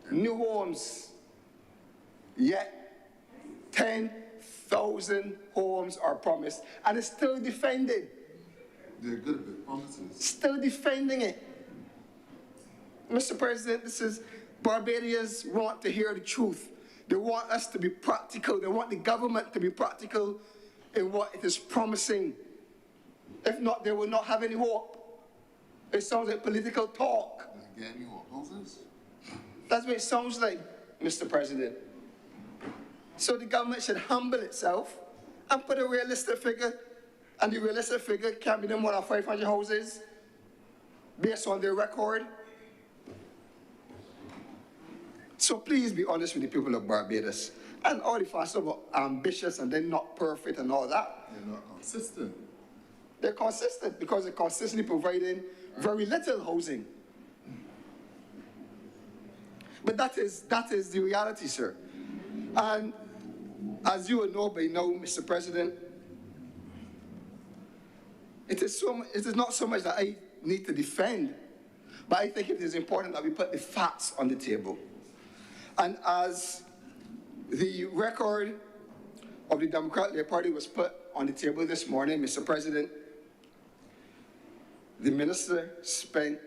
New homes. Yet 10,000 homes are promised, and it's still defended. They're good at promises. Still defending it. Mr. President, this is, Barbadians want to hear the truth. They want us to be practical. They want the government to be practical in what it is promising. If not, they will not have any hope. It sounds like political talk. Get any more houses? That's what it sounds like, Mr. President. So the government should humble itself and put a realistic figure, and the realistic figure can't be no more than 500 houses based on their record. So please be honest with the people of Barbados. And all the fans about ambitious and they're not perfect and all that. They're not consistent. They're consistent because they're consistently providing very little housing. But that is the reality, sir. And as you will know by now, Mr. President, it is not so much that I need to defend, but I think it is important that we put the facts on the table. And as the record of the Democratic Labour Party was put on the table this morning, Mr. President, the minister spent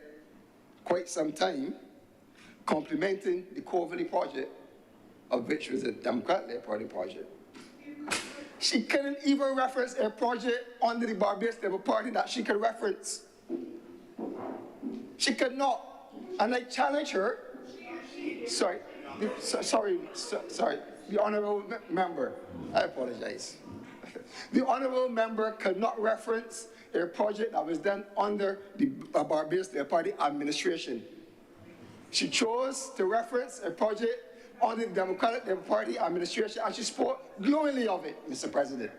quite some time complimenting the Coverley project, of which was a Democratic Labour Party project. She couldn't even reference a project under the Barbados Labour Party that she could reference. She could not. And I challenge her. Sorry, the honourable member, I apologize. The honourable member could not reference a project that was done under the Barbados Labour Party administration. She chose to reference a project under the Democratic Labour Party administration, and she spoke glowingly of it, Mr. President.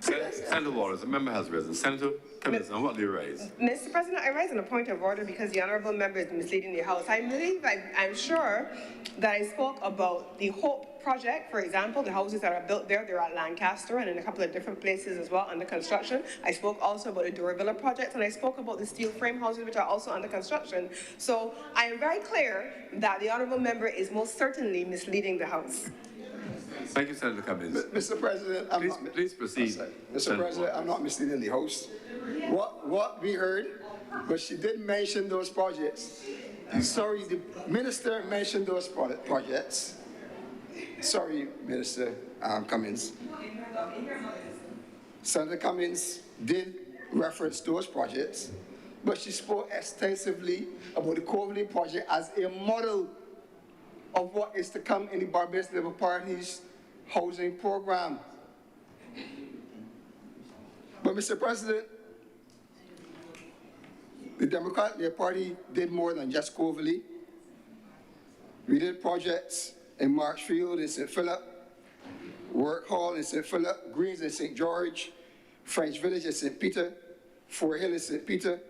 Senator Waters, a member has risen. Senator Cummins, on what do you raise? Mr. President, I rise on a point of order because the honourable member is misleading the House. I'm sure that I spoke about the Hope project, for example, the houses that are built there, they're at Lancaster and in a couple of different places as well under construction. I spoke also about the Duravilla project, and I spoke about the steel frame houses which are also under construction. So I am very clear that the honourable member is most certainly misleading the House. Thank you, Senator Cummins. Mr. President, Please proceed. Mr. President, I'm not misleading the House. What we heard, but she did mention those projects. Sorry, the minister mentioned those projects. Sorry, Minister Cummins. Senator Cummins did reference those projects, but she spoke extensively about the Coverley project as a model of what is to come in the Barbados Labour Party's housing program. But, Mr. President, the Democratic Labour Party did more than just Coverley. We did projects in Marshfield, in St. Philip, Work Hall in St. Philip, Greens in St. George, French Village in St. Peter, Fort Hill in St. Peter,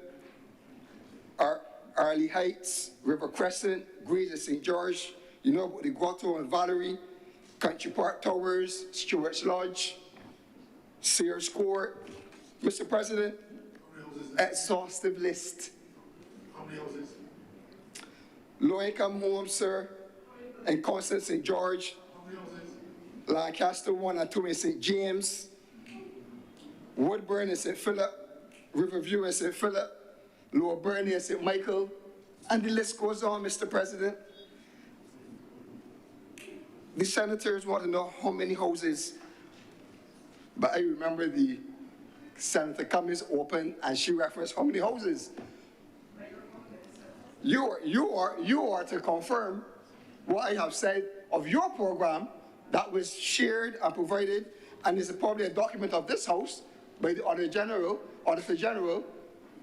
Arley Heights, River Crescent, Greens in St. George, you know about the Grotto and Valerie, Country Park Towers, Stewart's Lodge, Sears Court. Mr. President, exhaustive list. How many houses? Low-income homes, sir, in Constant St. George, Lancaster 1 and 2 in St. James, Woodburn in St. Philip, Riverview in St. Philip, Lower Burnley in St. Michael, and the list goes on, Mr. President. The senators want to know how many houses, but I remember the Senator Cummins opened and she referenced how many houses. You are to confirm what I have said of your program that was shared and provided, and is probably a document of this House by the Auditor General,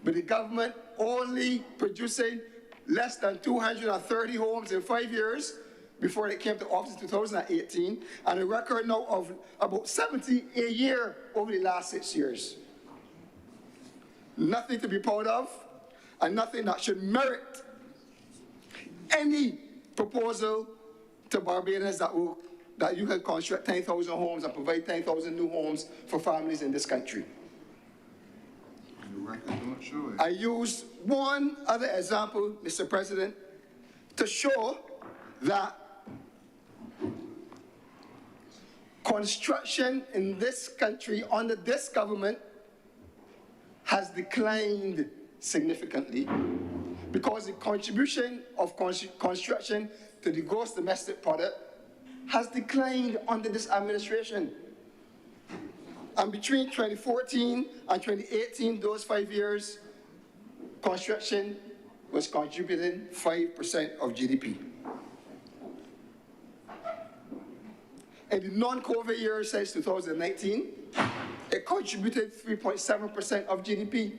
but the government only producing less than 230 homes in 5 years before it came to office in 2018, and a record now of about 70 a year over the last 6 years. Nothing to be proud of, and nothing that should merit any proposal to Barbadians that you can construct 10,000 homes and provide 10,000 new homes for families in this country. I use one other example, Mr. President, to show that construction in this country under this government has declined significantly because the contribution of construction to the gross domestic product has declined under this administration. And between 2014 and 2018, those 5 years, construction was contributing 5% of GDP. In the non-COVID years since 2019, it contributed 3.7% of GDP.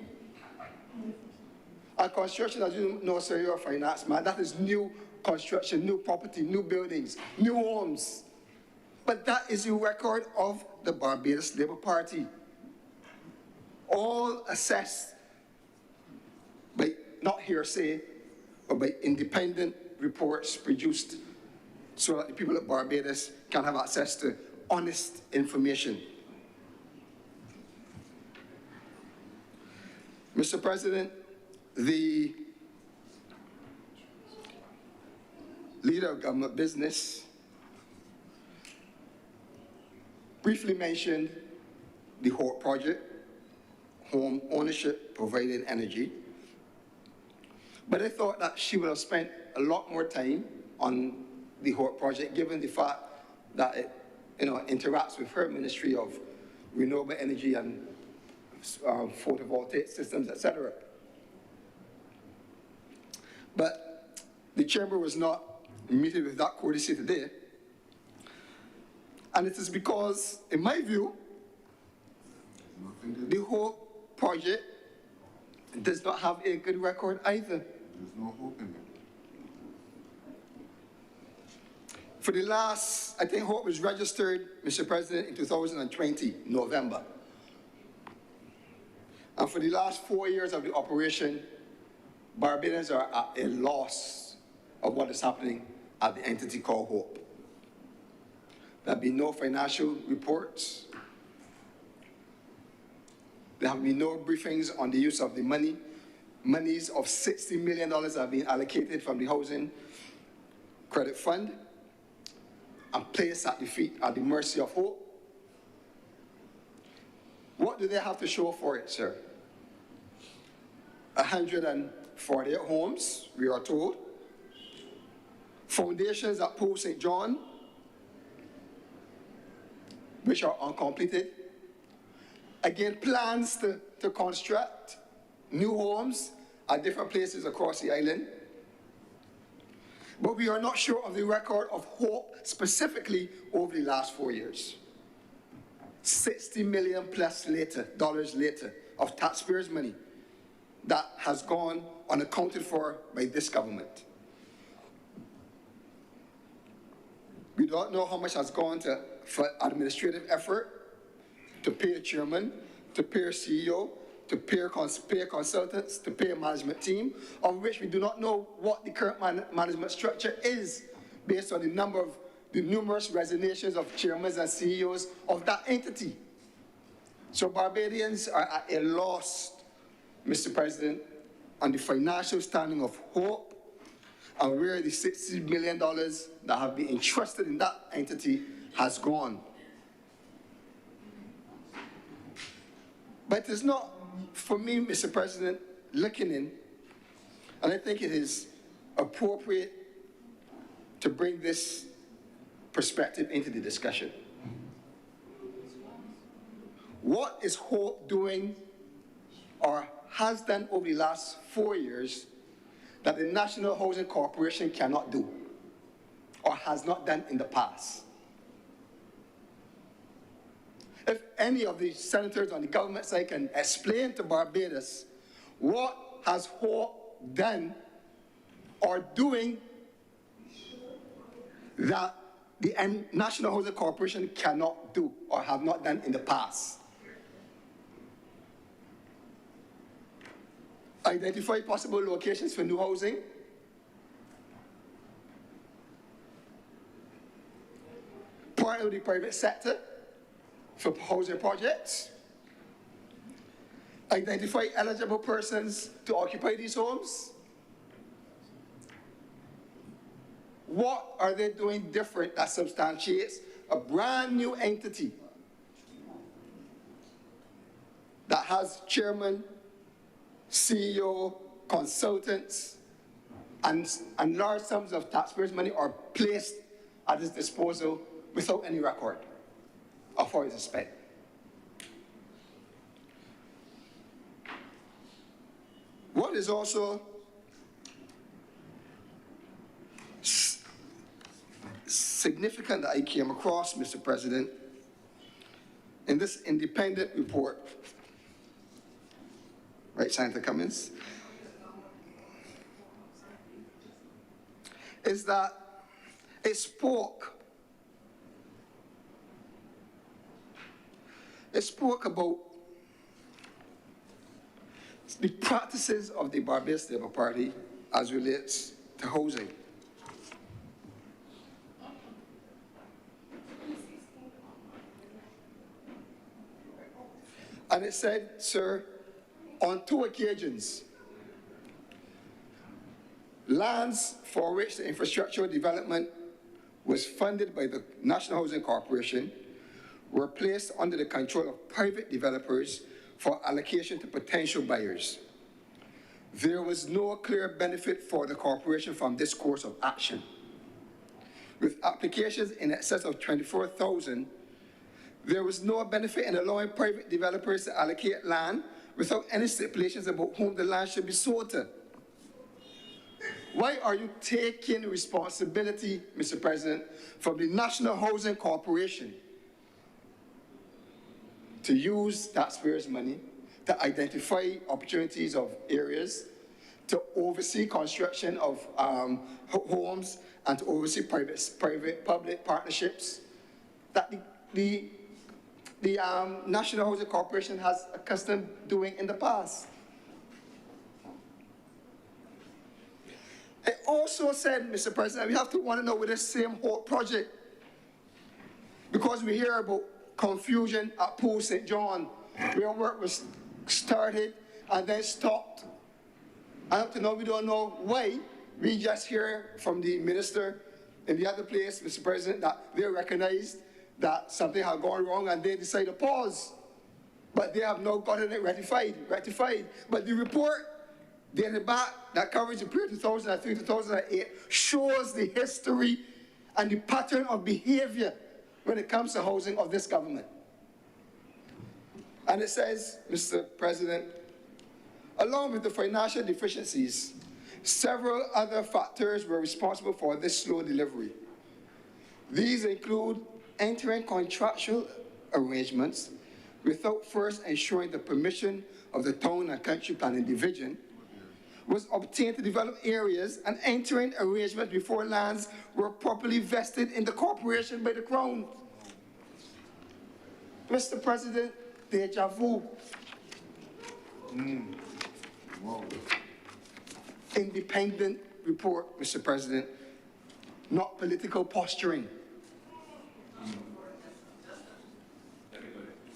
And construction, as you know, sir, you're a finance man, that is new construction, new property, new buildings, new homes. But that is the record of the Barbados Labour Party. All assessed by, not hearsay, but by independent reports produced so that the people of Barbados can have access to honest information. Mr. President, the Leader of Government Business briefly mentioned the HOPE project, Home Ownership Provided Energy, but I thought that she would have spent a lot more time on the HOPE project, given the fact that it interacts with her Ministry of Renewable Energy and photovoltaic systems, etc. But the Chamber was not meeting with that courtesy today, and it is because, in my view, the HOPE project does not have a good record either. There's no hope in it. For the last, I think HOPE was registered, Mr. President, in 2020, November. And for the last 4 years of the operation, Barbadians are at a loss of what is happening at the entity called HOPE. There have been no financial reports. There have been no briefings on the use of the money. Monies of $60 million have been allocated from the Housing Credit Fund and placed at the mercy of HOPE. What do they have to show for it, sir? 148 homes, we are told. Foundations at Pool St. John, which are uncompleted. Again, plans to construct new homes at different places across the island. But we are not sure of the record of HOPE specifically over the last 4 years. $60 million plus dollars later of taxpayers' money that has gone unaccounted for by this government. We don't know how much has gone for administrative effort, to pay a chairman, to pay a CEO, to pay consultants, to pay a management team, of which we do not know what the current management structure is based on the numerous resignations of chairmen and CEOs of that entity. So Barbadians are at a loss, Mr. President, on the financial standing of HOPE and where the $60 million that have been entrusted in that entity has gone. But it is not, for me, Mr. President, looking in, and I think it is appropriate to bring this perspective into the discussion. What is HOPE doing or has done over the last 4 years that the National Housing Corporation cannot do or has not done in the past? If any of the senators on the government side can explain to Barbados what has HOPE done or doing that the National Housing Corporation cannot do or have not done in the past. Identify possible locations for new housing. Partner with the private sector for housing projects. Identify eligible persons to occupy these homes. What are they doing different that substantiates a brand new entity that has chairman, CEO, consultants, and large sums of taxpayers' money are placed at his disposal without any record of how it is spent? What is also significant that I came across, Mr. President, in this independent report, right, Senator Cummins, is that it spoke about the practices of the Barbados Labour Party as relates to housing. And it said, sir, on 2 occasions, lands for which the infrastructural development was funded by the National Housing Corporation were placed under the control of private developers for allocation to potential buyers. There was no clear benefit for the corporation from this course of action. With applications in excess of 24,000, there was no benefit in allowing private developers to allocate land without any stipulations about whom the land should be sold to. Why are you taking responsibility, Mr. President, from the National Housing Corporation to use taxpayers' money to identify opportunities of areas, to oversee construction of homes, and to oversee private-public partnerships that the National Housing Corporation has accustomed doing in the past? It also said, Mr. President, we have to want to know with this same whole project, because we hear about confusion at Pool St. John, where work was started and then stopped. I have to know, we don't know why. We just hear from the minister in the other place, Mr. President, that they recognized that something had gone wrong and they decided to pause. But they have now gotten it rectified. But the report dated back, that covers the period 2003 to 2008, shows the history and the pattern of behavior when it comes to housing of this government. And it says, Mr. President, along with the financial deficiencies, several other factors were responsible for this slow delivery. These include entering contractual arrangements without first ensuring the permission of the Town and Country Planning Division was obtained to develop areas, and entering arrangements before lands were properly vested in the corporation by the Crown. Mr. President, deja vu. Wow. Independent report, Mr. President, not political posturing.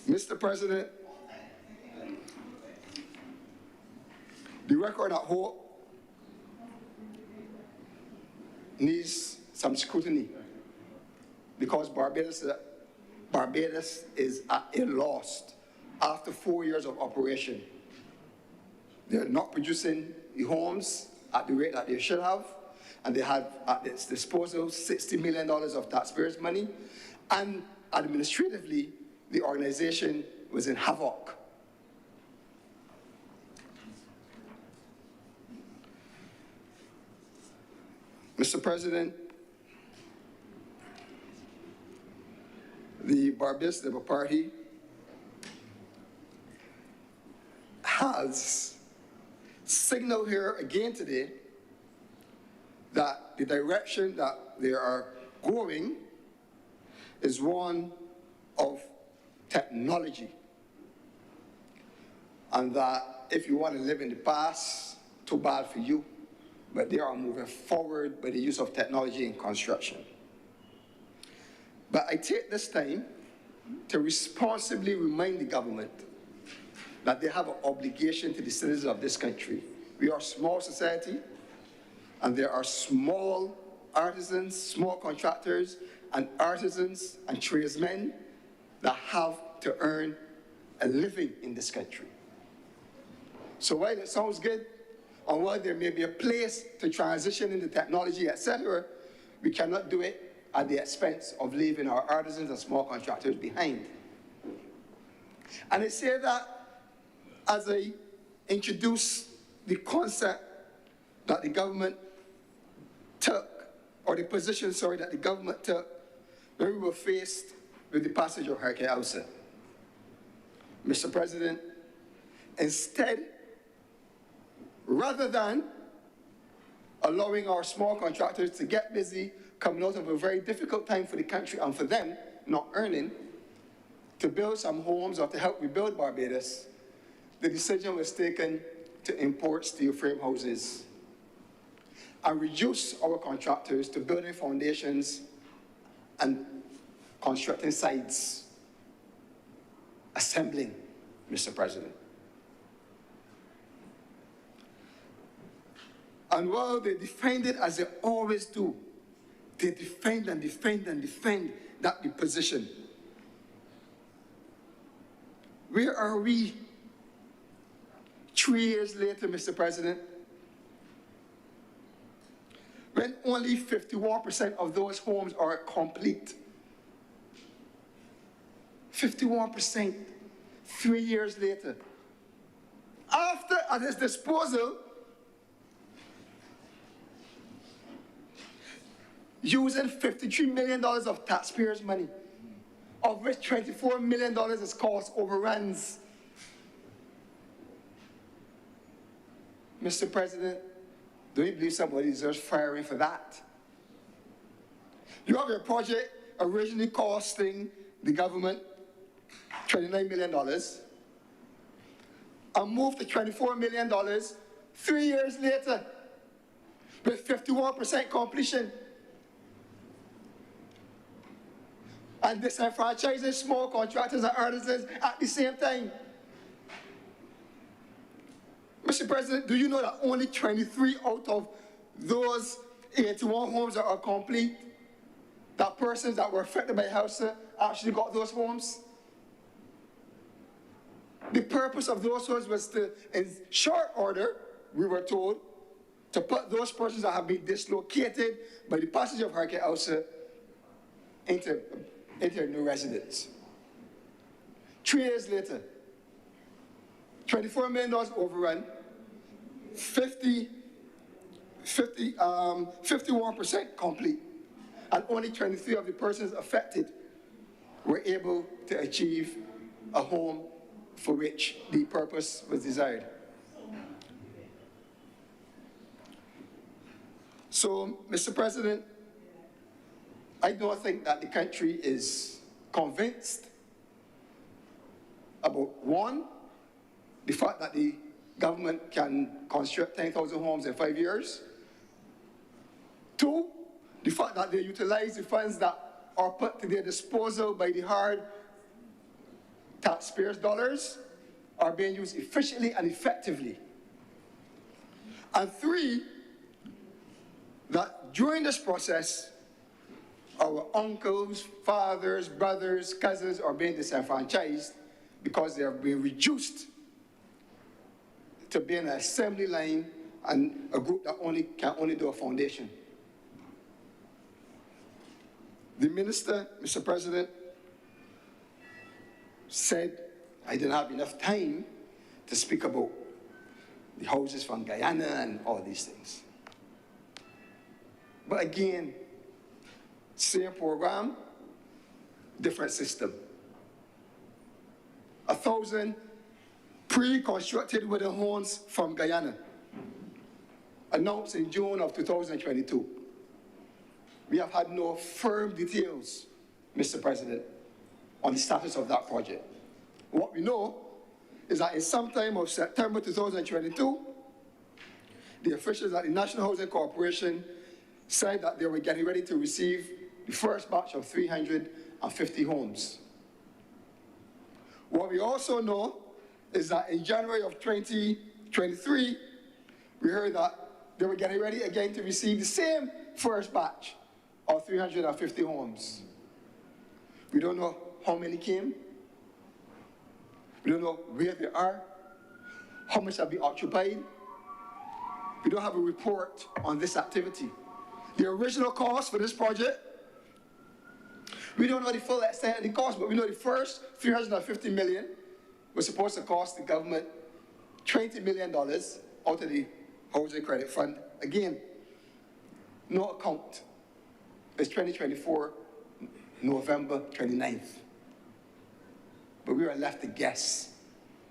Mr. President, the record at Hope needs some scrutiny, because Barbados is at a loss after 4 years of operation. They're not producing the homes at the rate that they should have, and they have at its disposal $60 million of taxpayers' money, and administratively, the organization was in havoc. Mr. President, the Barbados Labour Party has signaled here again today that the direction that they are going is one of technology, and that if you want to live in the past, too bad for you, but they are moving forward by the use of technology in construction. But I take this time to responsibly remind the government that they have an obligation to the citizens of this country. We are a small society, and there are small artisans, small contractors, and artisans and tradesmen that have to earn a living in this country. So while it sounds good, and while there may be a place to transition into technology, etc., we cannot do it at the expense of leaving our artisans and small contractors behind. And I say that as I introduce the concept that the government took, or the position, sorry, that the government took when we were faced with the passage of Hurricane Elsa. Mr. President, instead, rather than allowing our small contractors to get busy coming out of a very difficult time for the country and for them not earning, to build some homes or to help rebuild Barbados, the decision was taken to import steel frame houses and reduce our contractors to building foundations and constructing sites, assembling Mr. President. And while they defend it as they always do, they defend and defend and defend that position. Where are we 3 years later, Mr. President, when only 51% of those homes are complete? 51%, 3 years later. After, at his disposal, using $53 million of taxpayers' money, of which $24 million is cost overruns. Mr. President, do you believe somebody deserves firing for that? You have a project originally costing the government $29 million, and moved to $24 million 3 years later with 51% completion. And disenfranchising small contractors and artisans at the same time. Mr. President, do you know that only 23 out of those 81 homes that are complete, that persons that were affected by HALSA actually got those homes? The purpose of those homes was to, in short order, we were told, to put those persons that have been dislocated by the passage of Hurricane Elsa into new residents. 3 years later, $24 million overrun, 51% complete, and only 23 of the persons affected were able to achieve a home for which the purpose was desired. So, Mr. President, I don't think that the country is convinced about, one, the fact that the government can construct 10,000 homes in 5 years. Two, the fact that they utilize the funds that are put to their disposal by the hard taxpayers' dollars are being used efficiently and effectively. And three, that during this process, our uncles, fathers, brothers, cousins are being disenfranchised because they are being reduced to being an assembly line and a group that can only do a foundation. The minister, Mr. President, said I didn't have enough time to speak about the houses from Guyana and all these things. But again, same program, different system. 1,000 pre-constructed wooden homes from Guyana, announced in June of 2022. We have had no firm details, Mr. President, on the status of that project. What we know is that in sometime of September 2022, the officials at the National Housing Corporation said that they were getting ready to receive the first batch of 350 homes. What we also know is that in January of 2023, we heard that they were getting ready again to receive the same first batch of 350 homes. We don't know how many came. We don't know where they are, how much have been occupied. We don't have a report on this activity. The original cost for this project, we don't know the full extent of the cost, but we know the first $350 million was supposed to cost the government $20 million out of the Housing Credit Fund. Again, no account. It's 2024, November 29th. But we were left to guess.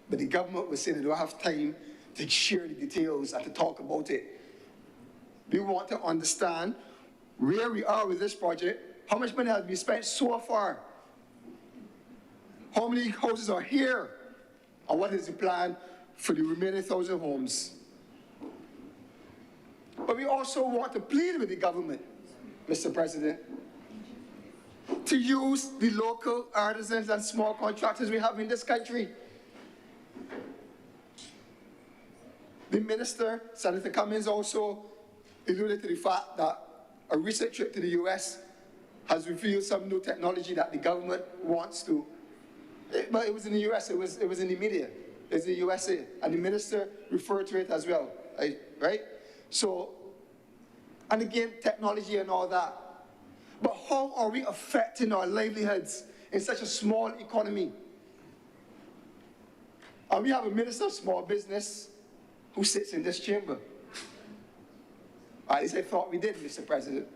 But the government was saying they don't have time to share the details and to talk about it. We want to understand where we are with this project, how much money has been spent so far, how many houses are here, and what is the plan for the remaining 1,000 homes. But we also want to plead with the government, Mr. President, to use the local artisans and small contractors we have in this country. The minister, Senator Cummings, also alluded to the fact that a recent trip to the US has revealed some new technology that the government wants to, but it was in the US, it was in the media, it's the USA, and the minister referred to it as well, right? So, and again, technology and all that. But how are we affecting our livelihoods in such a small economy? And we have a minister of small business who sits in this chamber. At least I thought we did, Mr. President.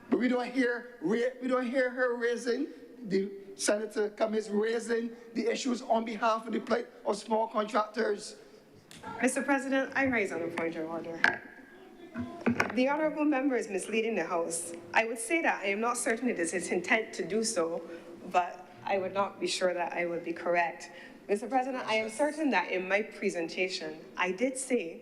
But we don't hear her raising, the Senator Cummings raising the issues on behalf of the plight of small contractors. Mr. President, I raise on a point of order. The honourable member is misleading the House. I would say that I am not certain it is his intent to do so, but I would not be sure that I would be correct. Mr. President, I am certain that in my presentation, I did say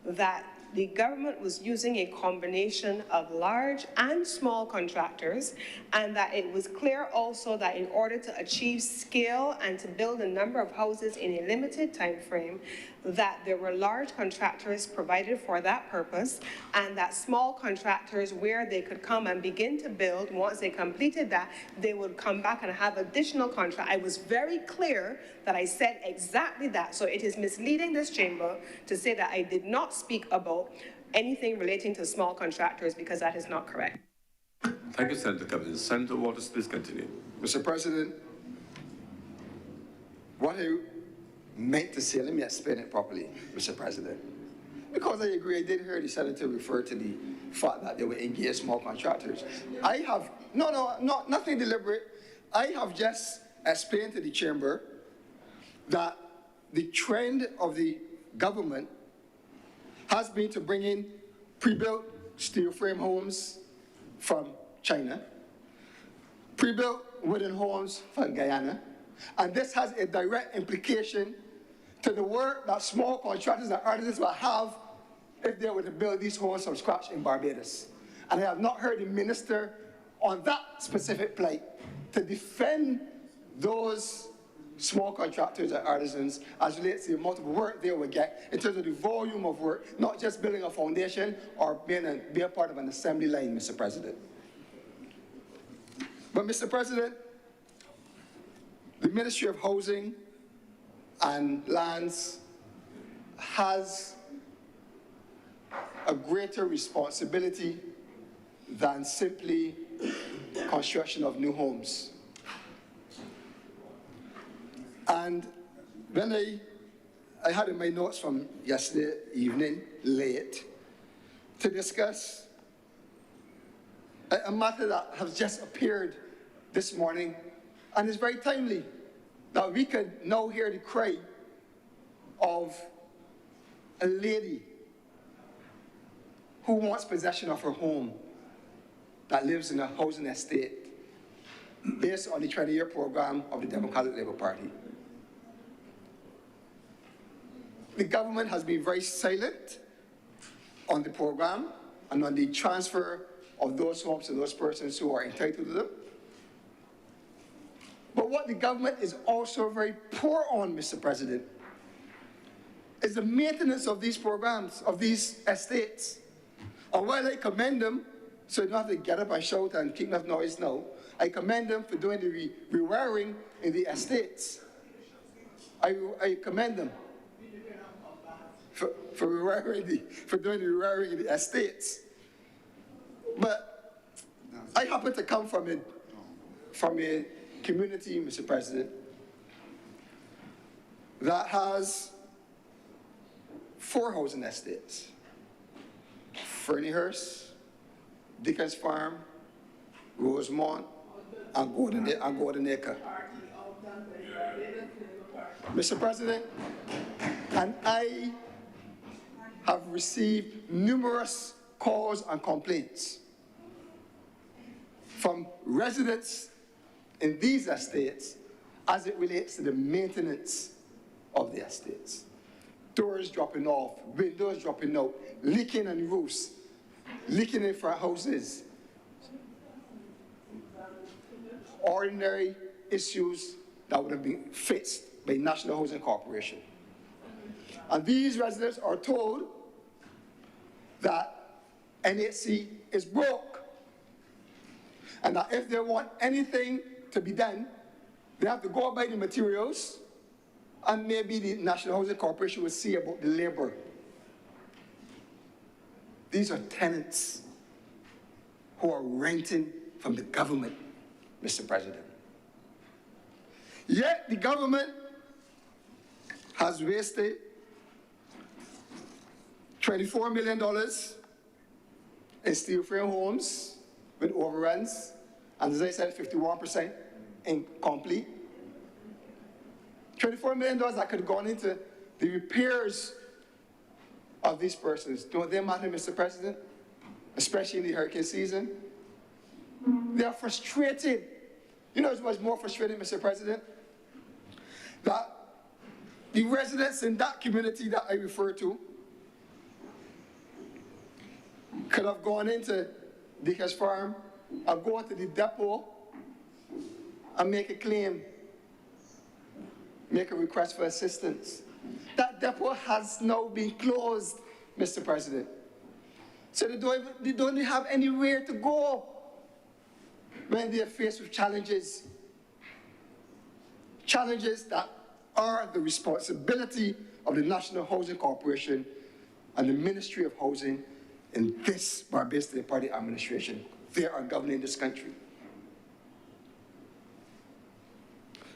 that the government was using a combination of large and small contractors, and that it was clear also that in order to achieve scale and to build a number of houses in a limited time frame, that there were large contractors provided for that purpose, and that small contractors, where they could come and begin to build, once they completed that, they would come back and have additional contract. I was very clear that I said exactly that. So it is misleading this chamber to say that I did not speak about anything relating to small contractors, because that is not correct. Thank you, Senator Cummings. Senator Waters, please continue. Mr. President, what I meant to say, let me explain it properly, Mr. President. Because I agree, I did hear the senator refer to the fact that they were engaged small contractors. I have, nothing deliberate. I have just explained to the chamber that the trend of the government has been to bring in pre-built steel frame homes from China, pre-built wooden homes from Guyana, and this has a direct implication to the work that small contractors and artisans will have if they were to build these homes from scratch in Barbados. And I have not heard the minister on that specific plight to defend those small contractors and artisans as relates to the amount of work they will get in terms of the volume of work, not just building a foundation or being a part of an assembly line, Mr. President. But, Mr. President, the Ministry of Housing and Lands has a greater responsibility than simply construction of new homes. And when I had in my notes from yesterday evening, late, to discuss a matter that has just appeared this morning, and is very timely, that we can now hear the cry of a lady who wants possession of her home that lives in a housing estate based on the 20-year program of the Democratic Labour Party. The government has been very silent on the program and on the transfer of those homes to those persons who are entitled to them. But what the government is also very poor on, Mr. President, is the maintenance of these programs, of these estates. And while I commend them, so you don't have to get up and shout and keep enough noise now, I commend them for doing the rewiring in the estates. I commend them for doing the rewiring in the estates. But I happen to come from a community, Mr. President, that has 4 housing estates: Ferniehurst, Dickens Farm, Rosemont, and Golden Acre. Mr. President, and I have received numerous calls and complaints from residents in these estates as it relates to the maintenance of the estates. Doors dropping off, windows dropping out, leaking in roofs, leaking in front houses. Ordinary issues that would have been fixed by National Housing Corporation. And these residents are told that NHC is broke, and that if they want anything to be done, they have to go buy the materials, and maybe the National Housing Corporation will see about the labor. These are tenants who are renting from the government, Mr. President. Yet the government has wasted $24 million in steel frame homes with overruns, and as I said, 51% incomplete. $24 million that could have gone into the repairs of these persons. Don't they matter, Mr. President? Especially in the hurricane season. They are frustrated. You know what's more frustrating, Mr. President? That the residents in that community that I refer to could have gone into Dickers Farm and go to the depot and make a claim, make a request for assistance. That depot has now been closed, Mr. President. So they don't have anywhere to go when they are faced with challenges. Challenges that are the responsibility of the National Housing Corporation and the Ministry of Housing in this Barbados Day Party administration. They are governing this country.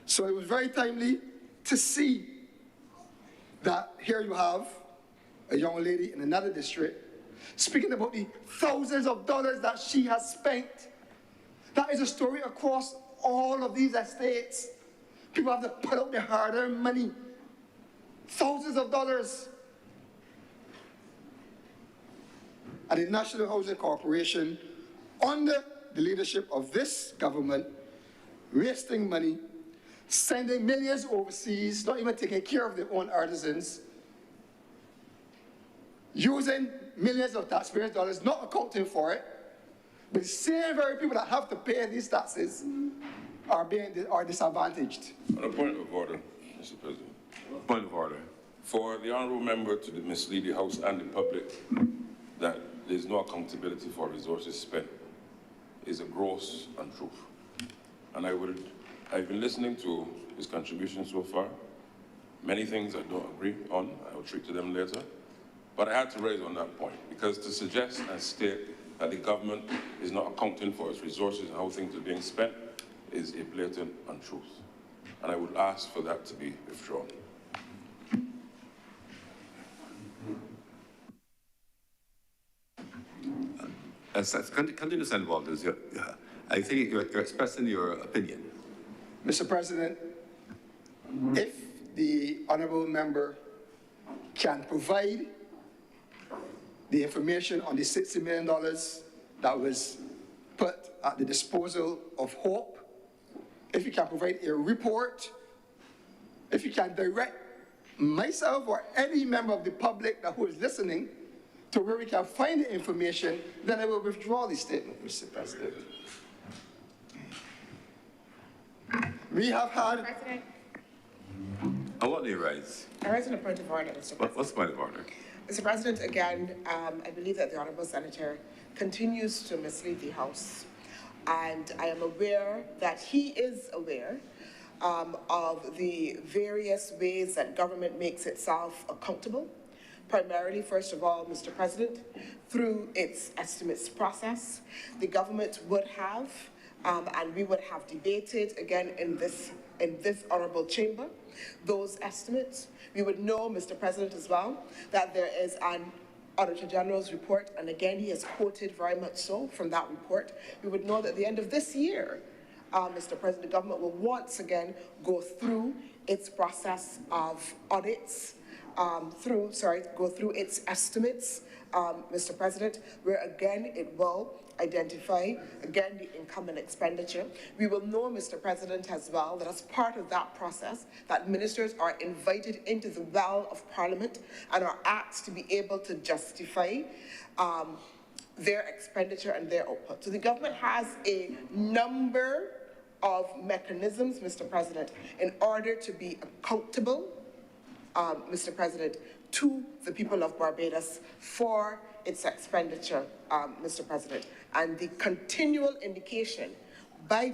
So it was very timely to see that here you have a young lady in another district speaking about the thousands of dollars that she has spent. That is a story across all of these estates. People have to put out their hard-earned money, thousands of dollars. And the National Housing Corporation, under the leadership of this government, wasting money, sending millions overseas, not even taking care of their own artisans, using millions of taxpayers' dollars, not accounting for it, but the same very people that have to pay these taxes are disadvantaged. On a point of order, Mr. President. Point of order. For the honourable member to mislead the House and the public that there's no accountability for resources spent is a gross untruth. And I've been listening to his contribution so far. Many things I don't agree on. I will treat to them later. But I had to raise on that point because to suggest and state that the government is not accounting for its resources and how things are being spent is a blatant untruth. And I would ask for that to be withdrawn. Continue, Senator Walters. I think you're expressing your opinion. Mr. President, if the honourable member can provide the information on the $60 million that was put at the disposal of HOPE, if you can provide a report, if you can direct myself or any member of the public who is listening to where we can find the information, then I will withdraw the statement, Mr. President. We have had... President, And what do you raise? I raise on a point of order, Mr. President. What's the point of order? Mr. President, again, I believe that the Honourable Senator continues to mislead the House. And I am aware that he is aware of the various ways that government makes itself accountable. Primarily, first of all, Mr. President, through its estimates process, the government would have, and we would have debated again in this honourable chamber, those estimates. We would know, Mr. President, as well, that there is an Auditor General's report, and again, he has quoted very much so from that report. We would know that at the end of this year, Mr. President, the government will once again go through its process of audits, go through its estimates, Mr. President, where again it will identify, again, the income and expenditure. We will know, Mr. President, as well, that as part of that process, that ministers are invited into the well of Parliament and are asked to be able to justify their expenditure and their output. So the government has a number of mechanisms, Mr. President, in order to be accountable, Mr. President, to the people of Barbados for its expenditure, Mr. President. And the continual indication by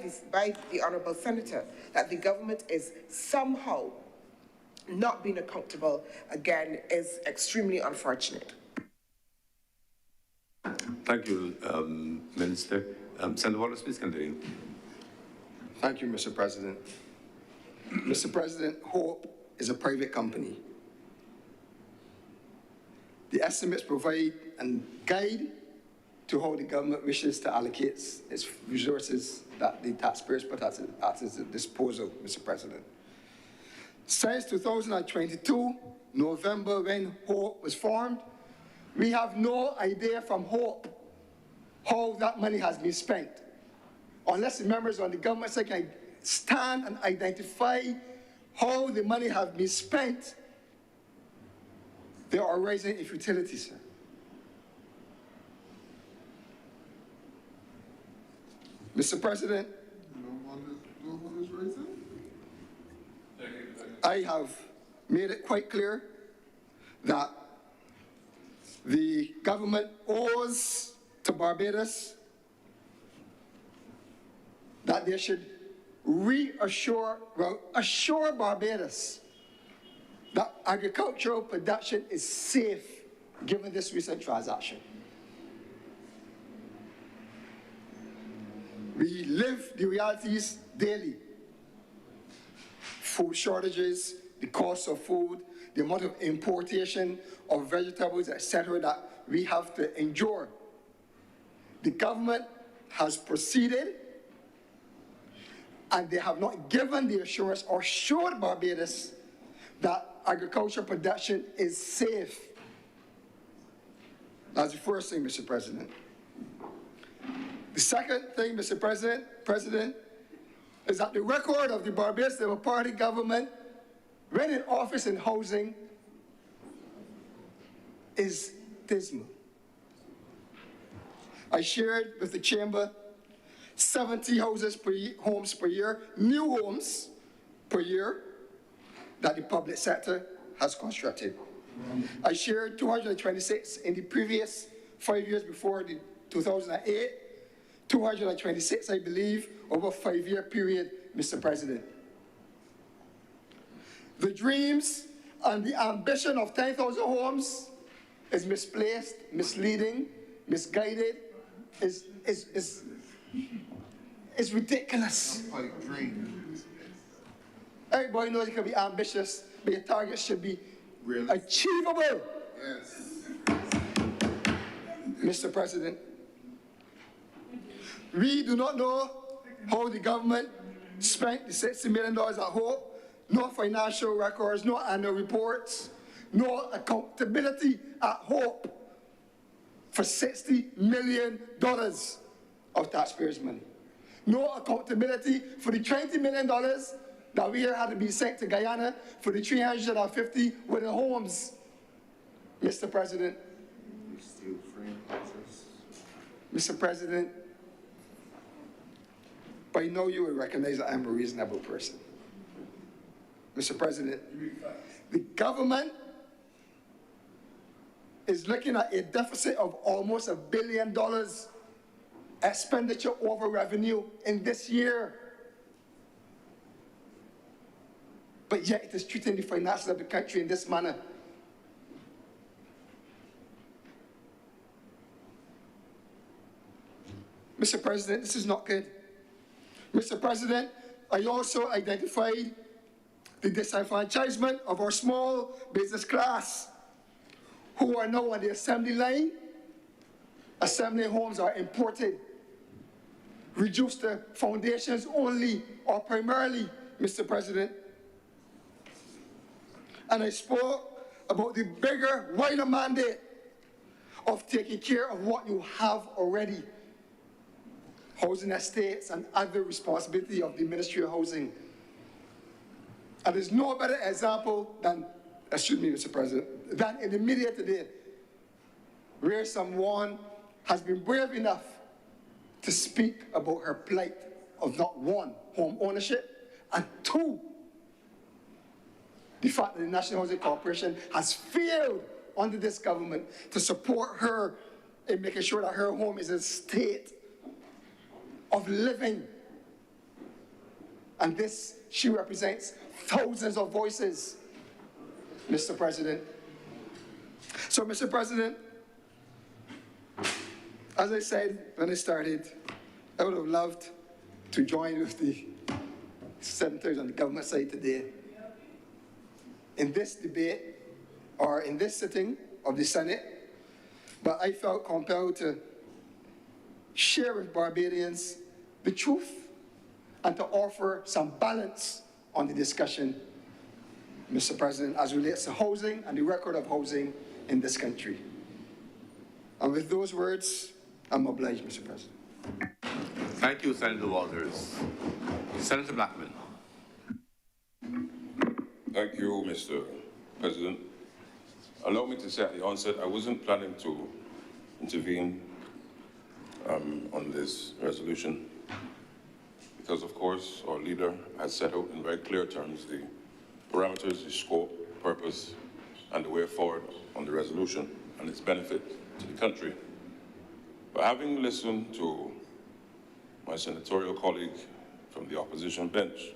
the Honourable Senator that the government is somehow not being accountable, again, is extremely unfortunate. Thank you, Minister. Senator Wallace, please continue. Thank you, Mr. President. Mr. President, HOPE is a private company. The estimates provide a guide to how the government wishes to allocate its resources that the taxpayers put at its disposal, Mr. President. Since 2022, November, when HOPE was formed, we have no idea from HOPE how that money has been spent, unless the members on the government side can stand and identify how the money has been spent. They are raising infertility, sir. Mr. President, No one is raising? I have made it quite clear that the government owes to Barbados that they should assure Barbados that agricultural production is safe given this recent transaction. We live the realities daily. Food shortages, the cost of food, the amount of importation of vegetables, etc., that we have to endure. The government has proceeded and they have not given the assurance or assured Barbados that agricultural production is safe. That's the first thing, Mr. President. The second thing, Mr. President, is that the record of the Barbados Labour Party government when in office and housing is dismal. I shared with the Chamber 70 homes per year, new homes per year, that the public sector has constructed. I shared 226 in the previous 5 years before the 2008, 226, I believe, over a 5-year period, Mr. President. The dreams and the ambition of 10,000 homes is misplaced, misleading, misguided, is ridiculous. Like dreams. Everybody knows you can be ambitious, but your target should be achievable. Yes. Mr. President, we do not know how the government spent the $60 million at HOPE. No financial records, no annual reports, no accountability at HOPE for $60 million of taxpayers' money. No accountability for the $20 million that we had to be sent to Guyana for the 350 wooden homes. Mr. President. Mr. President, by now you will recognize that I'm a reasonable person. Mr. President, the government is looking at a deficit of almost $1 billion expenditure over revenue in this year. But yet it is treating the finances of the country in this manner. Mr. President, this is not good. Mr. President, I also identified the disenfranchisement of our small business class who are now on the assembly line. Assembly homes are imported. Reduce the foundations only or primarily, Mr. President. And I spoke about the bigger, wider mandate of taking care of what you have already. Housing estates and other responsibility of the Ministry of Housing. And there's no better example than, excuse me, Mr. President, than in the media today, where someone has been brave enough to speak about her plight of not one, home ownership, and two, the fact that the National Housing Corporation has failed under this government to support her in making sure that her home is in a state of living. And this, she represents thousands of voices, Mr. President. So, Mr. President, as I said when I started, I would have loved to join with the senators on the government side today in this debate or in this sitting of the Senate, but I felt compelled to share with Barbadians the truth and to offer some balance on the discussion, Mr. President, as relates to housing and the record of housing in this country. And with those words, I'm obliged, Mr. President. Thank you, Senator Walters. Senator Blackman. Thank you, Mr. President. Allow me to say at the onset, I wasn't planning to intervene on this resolution because, of course, our leader has set out in very clear terms the parameters, the scope, purpose, and the way forward on the resolution and its benefit to the country. But having listened to my senatorial colleague from the opposition bench,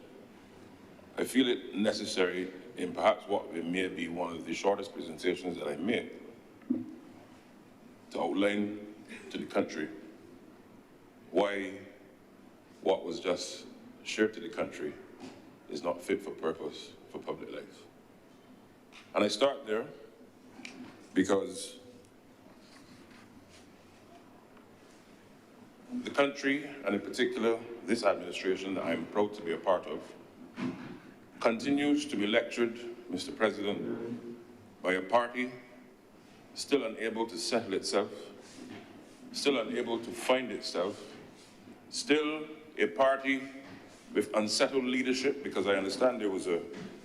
I feel it necessary in perhaps what may be one of the shortest presentations that I made to outline to the country why what was just shared to the country is not fit for purpose for public life. And I start there because the country, and in particular this administration that I'm proud to be a part of, continues to be lectured, Mr. President, by a party still unable to settle itself, still unable to find itself, still a party with unsettled leadership, because I understand there was a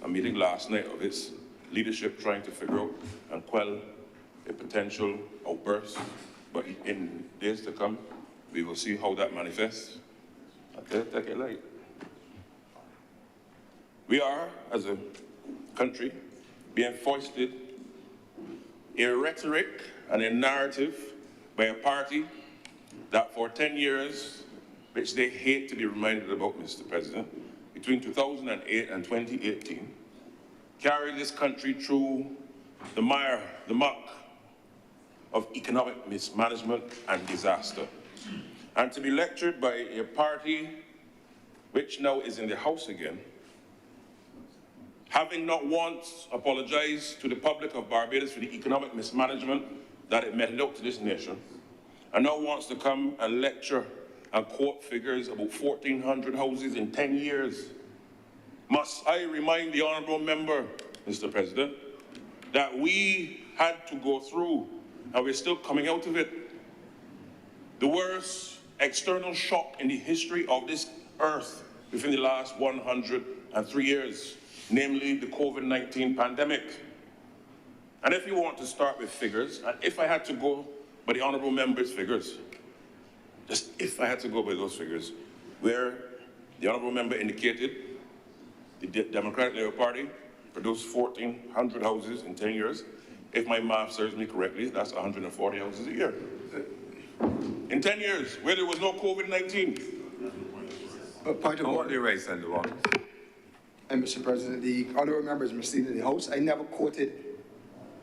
meeting last night of its leadership trying to figure out and quell a potential outburst. But in days to come, we will see how that manifests. Okay, take it light. We are, as a country, being foisted a rhetoric and a narrative by a party that for 10 years, which they hate to be reminded about, Mr. President, between 2008 and 2018, carried this country through the mire, the muck of economic mismanagement and disaster. And to be lectured by a party which now is in the House again, having not once apologized to the public of Barbados for the economic mismanagement that it meted out to this nation, and now wants to come and lecture and quote figures about 1,400 houses in 10 years. Must I remind the honourable member, Mr. President, that we had to go through, and we're still coming out of it, the worst external shock in the history of this earth within the last 103 years, namely the COVID-19 pandemic. And if you want to start with figures, and if I had to go by the honourable member's figures, just if I had to go by those figures, where the honourable member indicated the Democratic Labour Party produced 1,400 houses in 10 years, if my math serves me correctly, that's 140 houses a year. In 10 years, where there was no COVID-19. Point of order. You're right, Senator Walters. And Mr. President, the honourable members misleading the House. I never quoted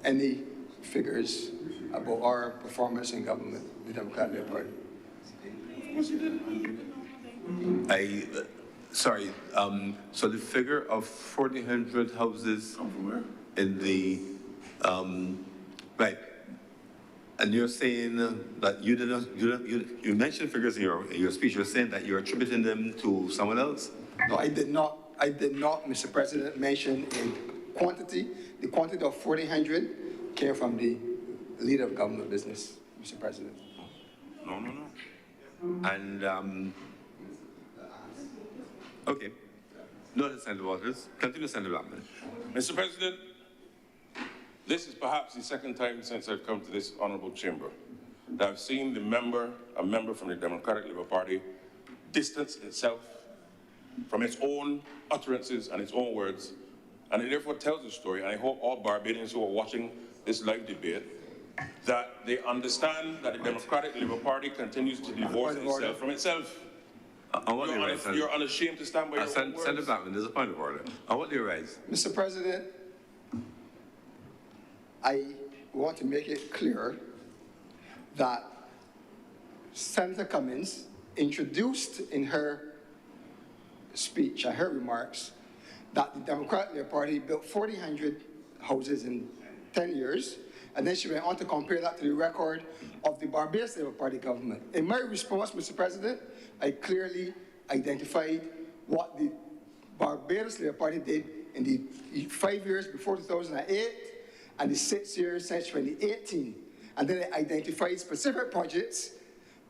any figures about our performance in government, the Democratic Labour Party. Sorry, so the figure of 1,400 houses in the, right, and you're saying that you mentioned figures in your speech, you're saying that you're attributing them to someone else? No, I did not, Mr. President, mention a quantity. The quantity of 1,400 came from the leader of government business, Mr. President. No. And, okay. No, Senator Walters. Continue, Senator Blackman. Mr. President, this is perhaps the second time since I've come to this honourable chamber that I've seen a member from the Democratic Labour Party distance itself from its own utterances and its own words and it therefore tells a story, and I hope all Barbadians who are watching this live debate, that they understand that the Democratic Labour Party continues to divorce itself from itself. You're unashamed to stand by your own words. Senator Blackman, there's a point of order. I want you to rise. Mr. President, I want to make it clear that Senator Cummings introduced in her speech and her remarks that the Democratic Labour Party built 1,400 houses in 10 years, and then she went on to compare that to the record of the Barbados Labour Party government. In my response, Mr. President, I clearly identified what the Barbados Labour Party did in the 5 years before 2008 and the 6 years since 2018. And then I identified specific projects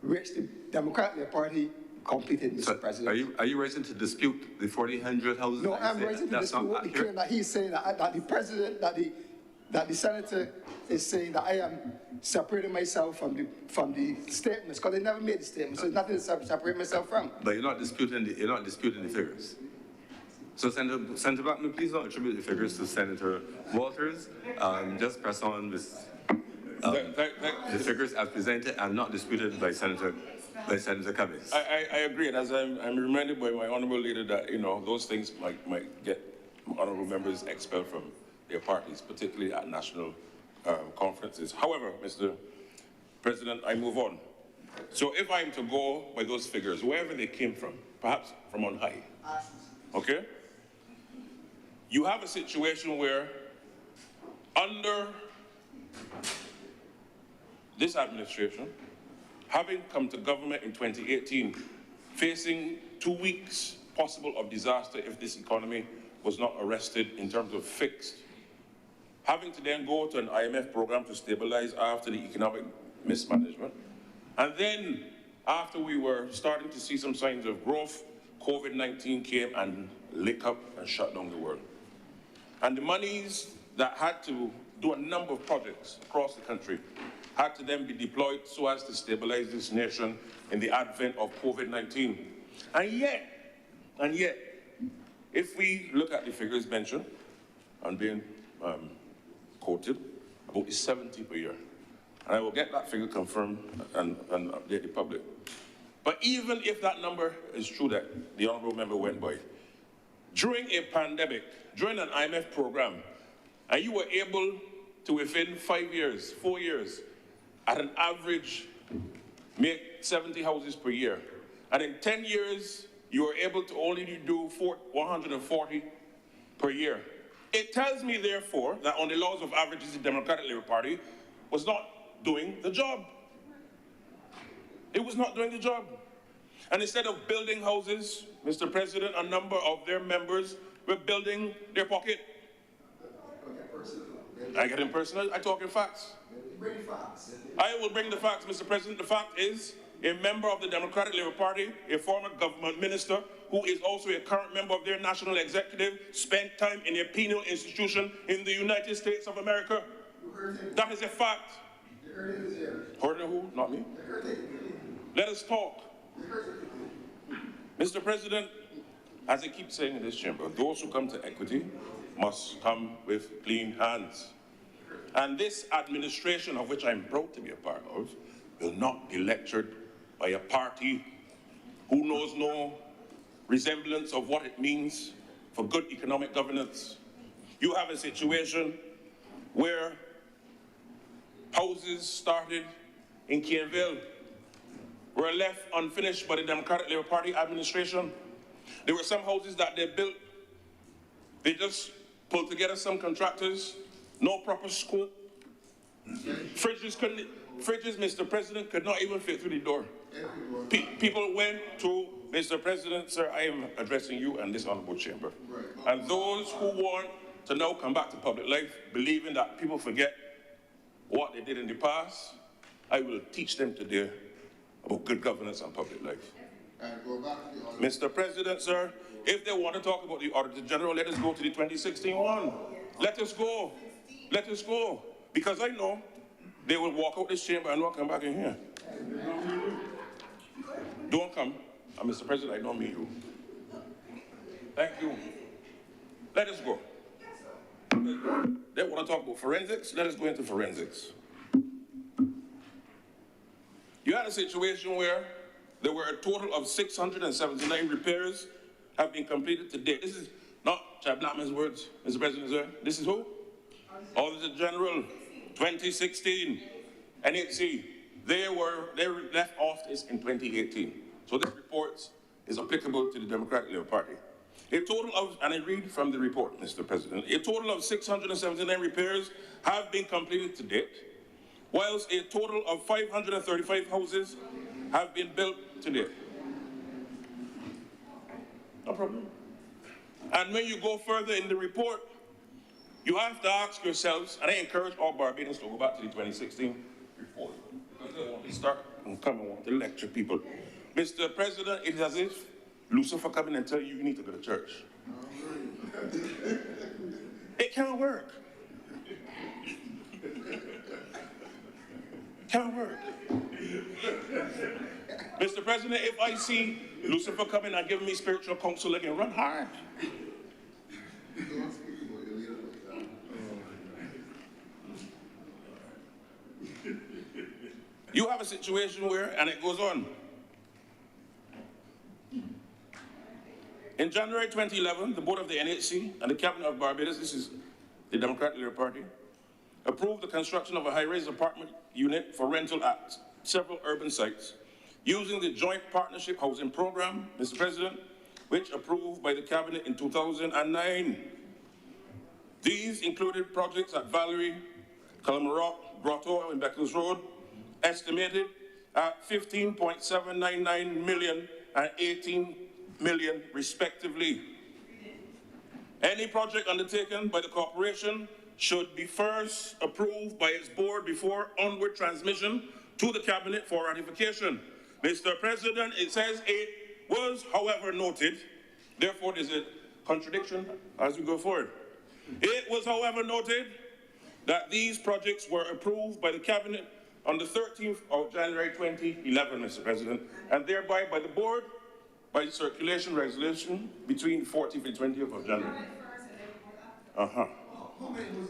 which the Democratic Labour Party completed, Mr. President. Are you raising to dispute the 1,400 houses? No, I'm raising to dispute the claim that he's saying that the president, that the senator is saying that I am separating myself from the statements, because they never made the statement, so there's nothing to separate myself from. But you're not disputing the figures. So Senator Blackman, please don't attribute the figures to Senator Walters. Just press on with the figures as presented and not disputed by Senator Cummings. I agree, and as I'm reminded by my honourable leader that, you know, those things might get honourable members expelled from their parties, particularly at national conferences. However, Mr. President, I move on. So if I'm to go by those figures, wherever they came from, perhaps from on high, okay? You have a situation where under this administration, having come to government in 2018, facing 2 weeks possible of disaster if this economy was not arrested in terms of fixed, having to then go to an IMF program to stabilize after the economic mismanagement, and then after we were starting to see some signs of growth, COVID-19 came and licked up and shut down the world. And the monies that had to do a number of projects across the country had to then be deployed so as to stabilize this nation in the advent of COVID-19. And yet, if we look at the figures mentioned and being quoted, about 70 per year. And I will get that figure confirmed and update the public. But even if that number is true that the honourable member went by, during a pandemic, during an IMF program, and you were able to, within 5 years, 4 years, at an average, make 70 houses per year. And in 10 years, you were able to only do 140 per year. It tells me, therefore, that on the laws of averages, the Democratic Labour Party was not doing the job. It was not doing the job. And instead of building houses, Mr. President, a number of their members were building their pocket. I get impersonal, I talk in facts. I will bring the facts, Mr. President. The fact is, a member of the Democratic Labour Party, a former government minister, who is also a current member of their national executive, spent time in a penal institution in the United States of America. That is a fact. Heard of who? Not me. Let us talk. Mr. President, as I keep saying in this chamber, those who come to equity must come with clean hands. And this administration, of which I'm proud to be a part of, will not be lectured by a party who knows no resemblance of what it means for good economic governance. You have a situation where houses started in Kienville were left unfinished by the Democratic Labour Party administration. There were some houses that they built, they just pulled together some contractors, no proper scope. Fridges, Mr. President, could not even fit through the door. People went to, Mr. President, sir, I am addressing you and this honourable chamber. And those who want to now come back to public life, believing that people forget what they did in the past, I will teach them today about good governance and public life. Mr. President, sir, if they want to talk about the Auditor General, let us go to the 2016 one. Let us go. Let us go. Because I know they will walk out this chamber and not come back in here. Don't come. And Mr. President, I don't mean you. Thank you. Let us go. They want to talk about forensics. Let us go into forensics. You had a situation where there were a total of 679 repairs have been completed to date. This is not Chad Blackman's words, Mr. President, sir. This is who? Auditor General, 2016. NHC. They left office in 2018. So this report is applicable to the Democratic Labour Party. A total of, and I read from the report, Mr. President, a total of 679 repairs have been completed to date, whilst a total of 535 houses have been built to date. No problem. And when you go further in the report, you have to ask yourselves, and I encourage all Barbadians to go back to the 2016 report, because they want to start and come and want to lecture people. Mr. President, it is as if Lucifer coming and tell you need to go to church. It can't work. Can't work. Mr. President, if I see Lucifer coming and giving me spiritual counsel, I can run hard. You have a situation where, and it goes on. In January 2011, the board of the NHC and the cabinet of Barbados, this is the Democratic Labour Party, approved the construction of a high-rise apartment unit for rental at several urban sites using the Joint Partnership Housing Program, Mr. President, which approved by the cabinet in 2009. These included projects at Valerie, Calamarok, Grotto, and Beckles Road, estimated at 15.799 million and 18 million respectively. Any project undertaken by the corporation should be first approved by its board before onward transmission to the cabinet for ratification. Mr. President, it says it was, however, noted, therefore there's a contradiction as we go forward. It was, however, noted that these projects were approved by the cabinet on the 13th of January 2011, Mr. President, and thereby by the board by circulation resolution between the 14th and 20th of January.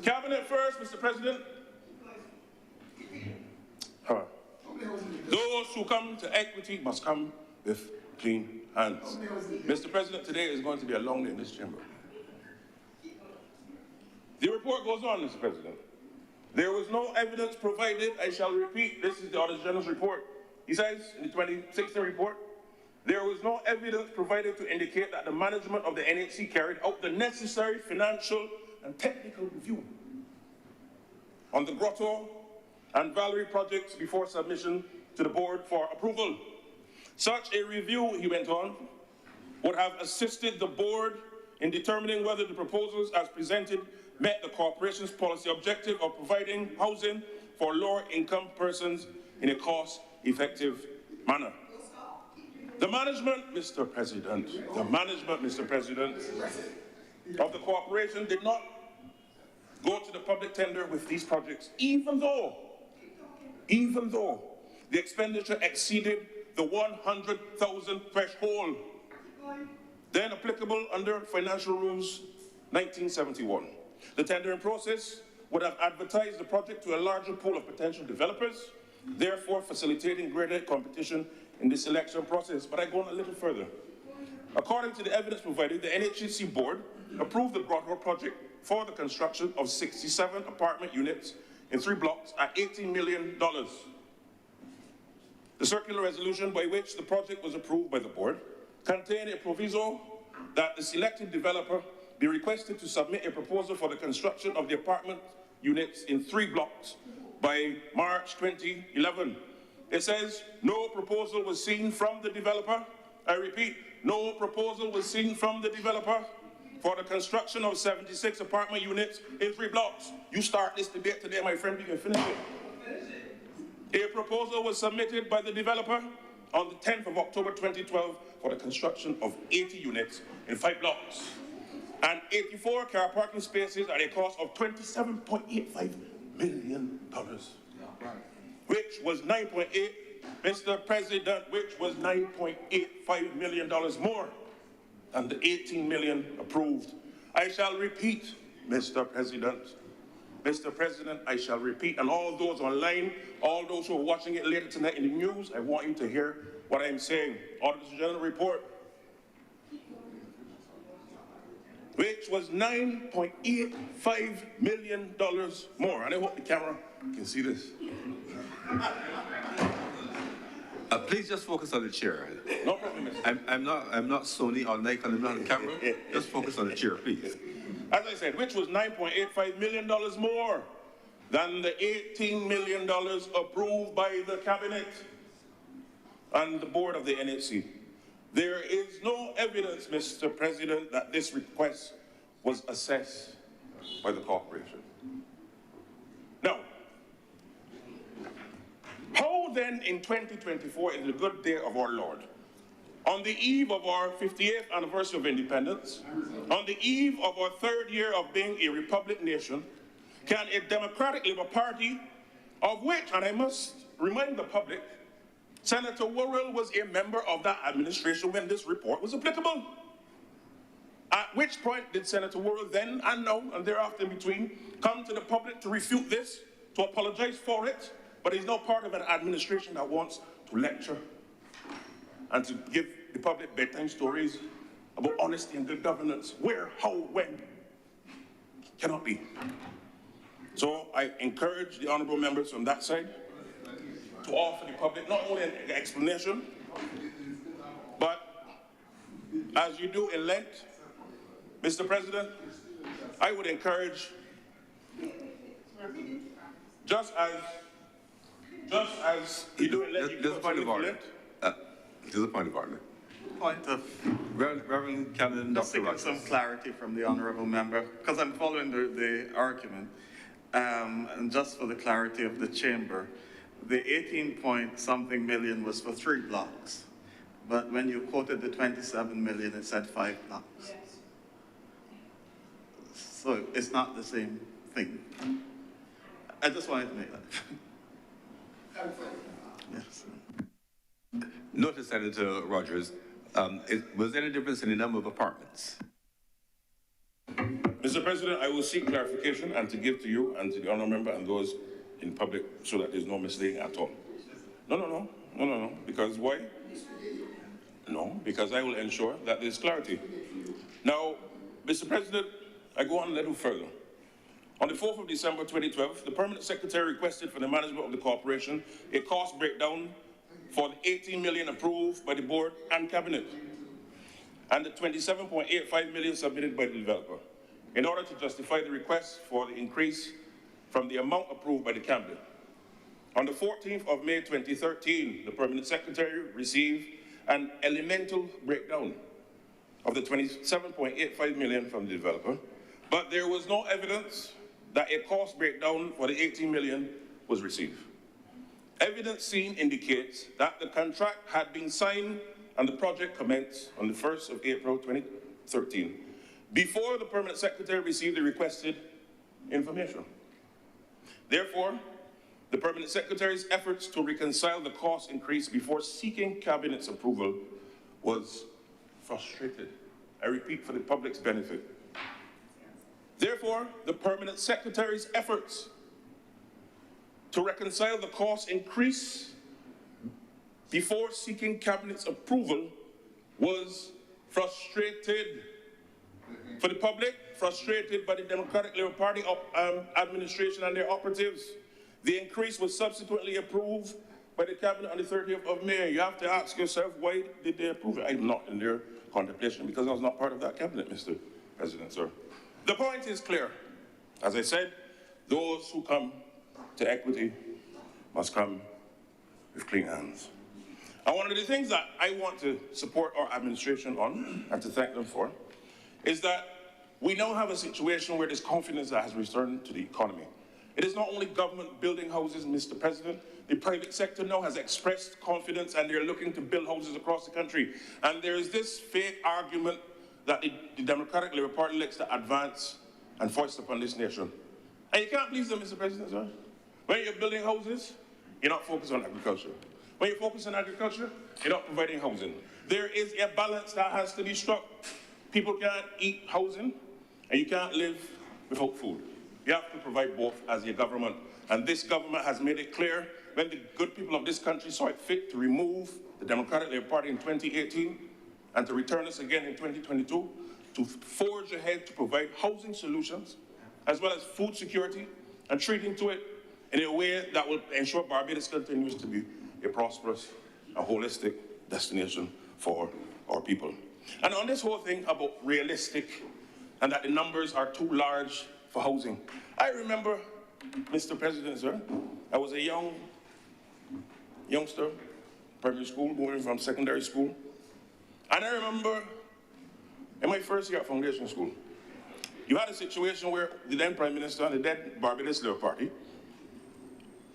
Cabinet first, Mr. President. Those who come to equity must come with clean hands. Mr. President, today is going to be a long day in this chamber. The report goes on, Mr. President. There was no evidence provided, I shall repeat, this is the Auditor General's report. He says in the 2016 report, there was no evidence provided to indicate that the management of the NHC carried out the necessary financial and technical review on the Grotto and Valerie projects before submission to the board for approval. Such a review, he went on, would have assisted the board in determining whether the proposals as presented met the corporation's policy objective of providing housing for lower income persons in a cost-effective manner. The management, Mr. President, of the corporation did not go to the public tender with these projects, even though the expenditure exceeded the 100,000 threshold, then applicable under Financial Rules 1971. The tendering process would have advertised the project to a larger pool of potential developers, therefore facilitating greater competition in the selection process. But I go on a little further. According to the evidence provided, the NHC board approved the Grotto project for the construction of 67 apartment units in 3 blocks at $18 million. The circular resolution by which the project was approved by the board contained a proviso that the selected developer be requested to submit a proposal for the construction of the apartment units in 3 blocks by March 2011. It says no proposal was seen from the developer. I repeat, no proposal was seen from the developer for the construction of 76 apartment units in 3 blocks. You start this debate today, my friend, we can finish it. A proposal was submitted by the developer on the 10th of October 2012 for the construction of 80 units in 5 blocks and 84 car parking spaces at a cost of $27.85 million, which was Mr. President, which was $9.85 million more than the $18 million approved. I shall repeat, Mr. President. Mr. President, I shall repeat, and all those online, all those who are watching it later tonight in the news, I want you to hear what I'm saying. Auditor General report, which was $9.85 million more. And I hope the camera can see this. Please just focus on the chair. No problem, Mr. I'm not Sony or Nikon, I'm not on the camera. Just focus on the chair, please. As I said, which was $9.85 million more than the $18 million approved by the cabinet and the board of the NHC. There is no evidence, Mr. President, that this request was assessed by the corporation. Now, how then in 2024, in the good day of our Lord, on the eve of our 58th anniversary of independence, on the eve of our 3rd year of being a republic nation, can a Democratic Labour Party, of which, and I must remind the public, Senator Worrell was a member of that administration when this report was applicable. At which point did Senator Worrell then and now and thereafter in between come to the public to refute this, to apologize for it, but he's now part of an administration that wants to lecture and to give the public bedtime stories about honesty and good governance. Where, how, when? Cannot be. So I encourage the honourable members from that side to offer the public not only an explanation, but as you do in Lent, Mr. President, I would encourage, just as you do in Lent, you There's a point of order. There's a point of order. Point of Reverend Canon, just Dr. seeking some Rogers. clarity from the honourable member, because I'm following the argument. And just for the clarity of the chamber, the 18-point-something million was for 3 blocks. But when you quoted the 27 million, it said 5 blocks. Yes. So it's not the same thing. I just wanted to make that. Yes. Notice, Senator Rogers, was there any difference in the number of apartments? Mr. President, I will seek clarification and to give to you and to the honourable member and those in public so that there's no misleading at all. No. Because why? No, because I will ensure that there's clarity. Now, Mr. President, I go on a little further. On the 4th of December 2012, the Permanent Secretary requested for the management of the corporation a cost breakdown for the 18 million approved by the board and cabinet, and the 27.85 million submitted by the developer, in order to justify the request for the increase from the amount approved by the cabinet. On the 14th of May 2013, the Permanent Secretary received an elemental breakdown of the 27.85 million from the developer, but there was no evidence that a cost breakdown for the 18 million was received. Evidence seen indicates that the contract had been signed and the project commenced on the 1st of April 2013, before the Permanent Secretary received the requested information. Therefore, the Permanent Secretary's efforts to reconcile the cost increase before seeking Cabinet's approval was frustrated. I repeat, for the public's benefit. Therefore, the Permanent Secretary's efforts to reconcile the cost increase before seeking Cabinet's approval was frustrated. For the public, frustrated by the Democratic Labour Party administration and their operatives. The increase was subsequently approved by the Cabinet on the 30th of May. You have to ask yourself, why did they approve it? I'm not in their contemplation because I was not part of that Cabinet, Mr. President, sir. The point is clear. As I said, those who come to equity must come with clean hands. And one of the things that I want to support our administration on, and to thank them for, is that we now have a situation where there's confidence that has returned to the economy. It is not only government building houses, Mr. President. The private sector now has expressed confidence and they're looking to build houses across the country. And there is this fake argument that the Democratic Labour Party likes to advance and foist upon this nation. And you can't please them, Mr. President, sir. When you're building houses, you're not focused on agriculture. When you focus on agriculture, you're not providing housing. There is a balance that has to be struck. People can't eat housing, and you can't live without food. You have to provide both as your government. And this government has made it clear when the good people of this country saw it fit to remove the Democratic Labour Party in 2018 and to return us again in 2022, to forge ahead to provide housing solutions, as well as food security, and treating to it in a way that will ensure Barbados continues to be a prosperous, a holistic destination for our people. And on this whole thing about realistic and that the numbers are too large for housing, I remember, Mr. President, sir, I was a youngster, primary school, going from secondary school. And I remember in my first year at foundation school, you had a situation where the then Prime Minister and the then Barbados Labour Party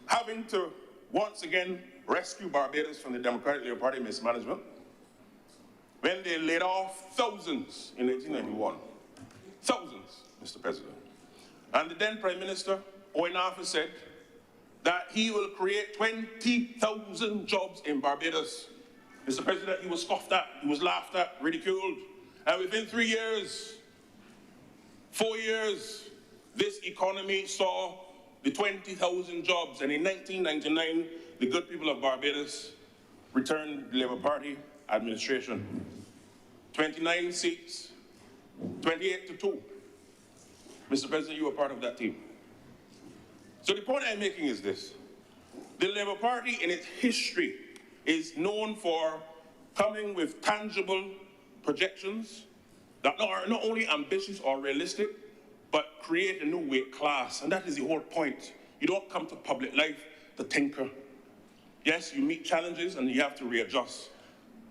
having to once again rescue Barbados from the Democratic Labour Party mismanagement when they laid off thousands in 1891. Thousands, Mr. President. And the then Prime Minister, Owen Arthur, said that he will create 20,000 jobs in Barbados. Mr. President, he was scoffed at, he was laughed at, ridiculed. And within 3 years, 4 years, this economy saw the 20,000 jobs. And in 1999, the good people of Barbados returned the Labour Party administration. 29 seats, 28-2. Mr. President, you were part of that team. So the point I'm making is this. The Labour Party in its history is known for coming with tangible projections that are not only ambitious or realistic, but create a new weight class. And that is the whole point. You don't come to public life to tinker. Yes, you meet challenges and you have to readjust.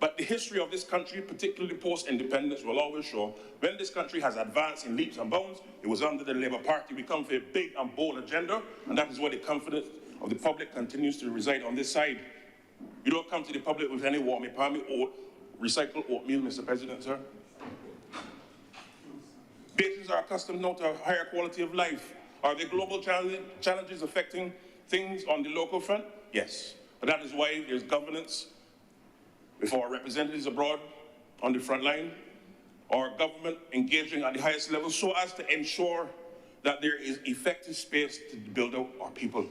But the history of this country, particularly post-independence, will always show when this country has advanced in leaps and bounds, it was under the Labour Party. We come for a big and bold agenda, and that is where the confidence of the public continues to reside on this side. You don't come to the public with any warmie, palmy, or recycled oatmeal, Mr. President, sir. Basics are accustomed now to a higher quality of life. Are there global challenges affecting things on the local front? Yes. But that is why there's governance with our representatives abroad on the front line, our government engaging at the highest level so as to ensure that there is effective space to build out our people.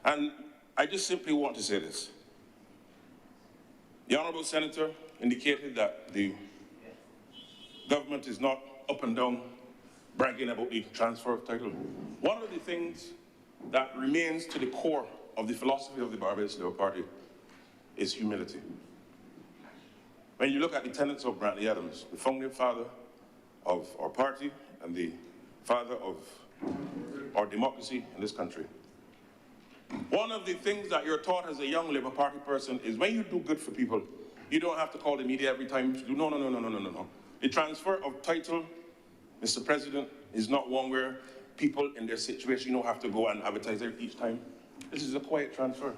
And I just simply want to say this. The Honourable Senator indicated that the government is not up and down bragging about the transfer of title. One of the things that remains to the core of the philosophy of the Barbados Labour Party is humility. When you look at the tenets of Brantley Adams, the founding father of our party and the father of our democracy in this country, one of the things that you're taught as a young Labour Party person is when you do good for people, you don't have to call the media every time to do no. The transfer of title, Mr. President, is not one where people in their situation don't have to go and advertise each time. This is a quiet transfer.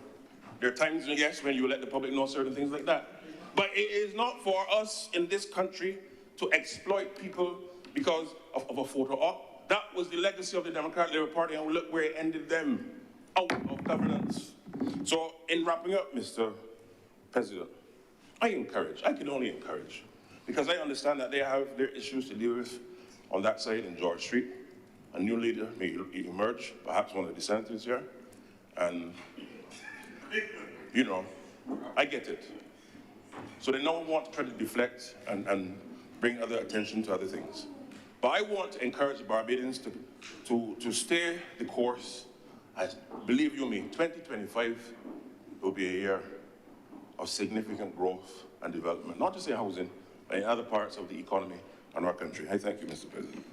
There are times, yes, when you let the public know certain things like that. But it is not for us in this country to exploit people because of a photo op. That was the legacy of the Democratic Labour Party, and look where it ended them, out of governance. So in wrapping up, Mr. President, I can only encourage, because I understand that they have their issues to deal with on that side in George Street. A new leader may emerge, perhaps one of the senators here, and, you know, I get it. So they don't want to try to deflect and bring other attention to other things. But I want to encourage Barbadians to stay the course. Believe you me, 2025 will be a year of significant growth and development, not just in housing, but in other parts of the economy and our country. I thank you, Mr. President.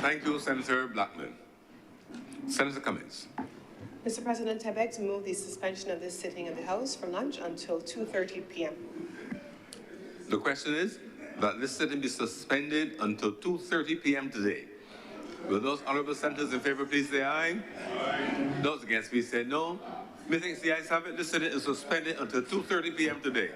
Thank you, Senator Blackman. Senator Cummings. Mr. President, I beg to move the suspension of this sitting of the House from lunch until 2:30 p.m. The question is that this sitting be suspended until 2:30 p.m. today. Will those honourable senators in favour please say aye? Aye. Those against please say no. Methinks the ayes have it. This sitting is suspended until 2:30 p.m. today.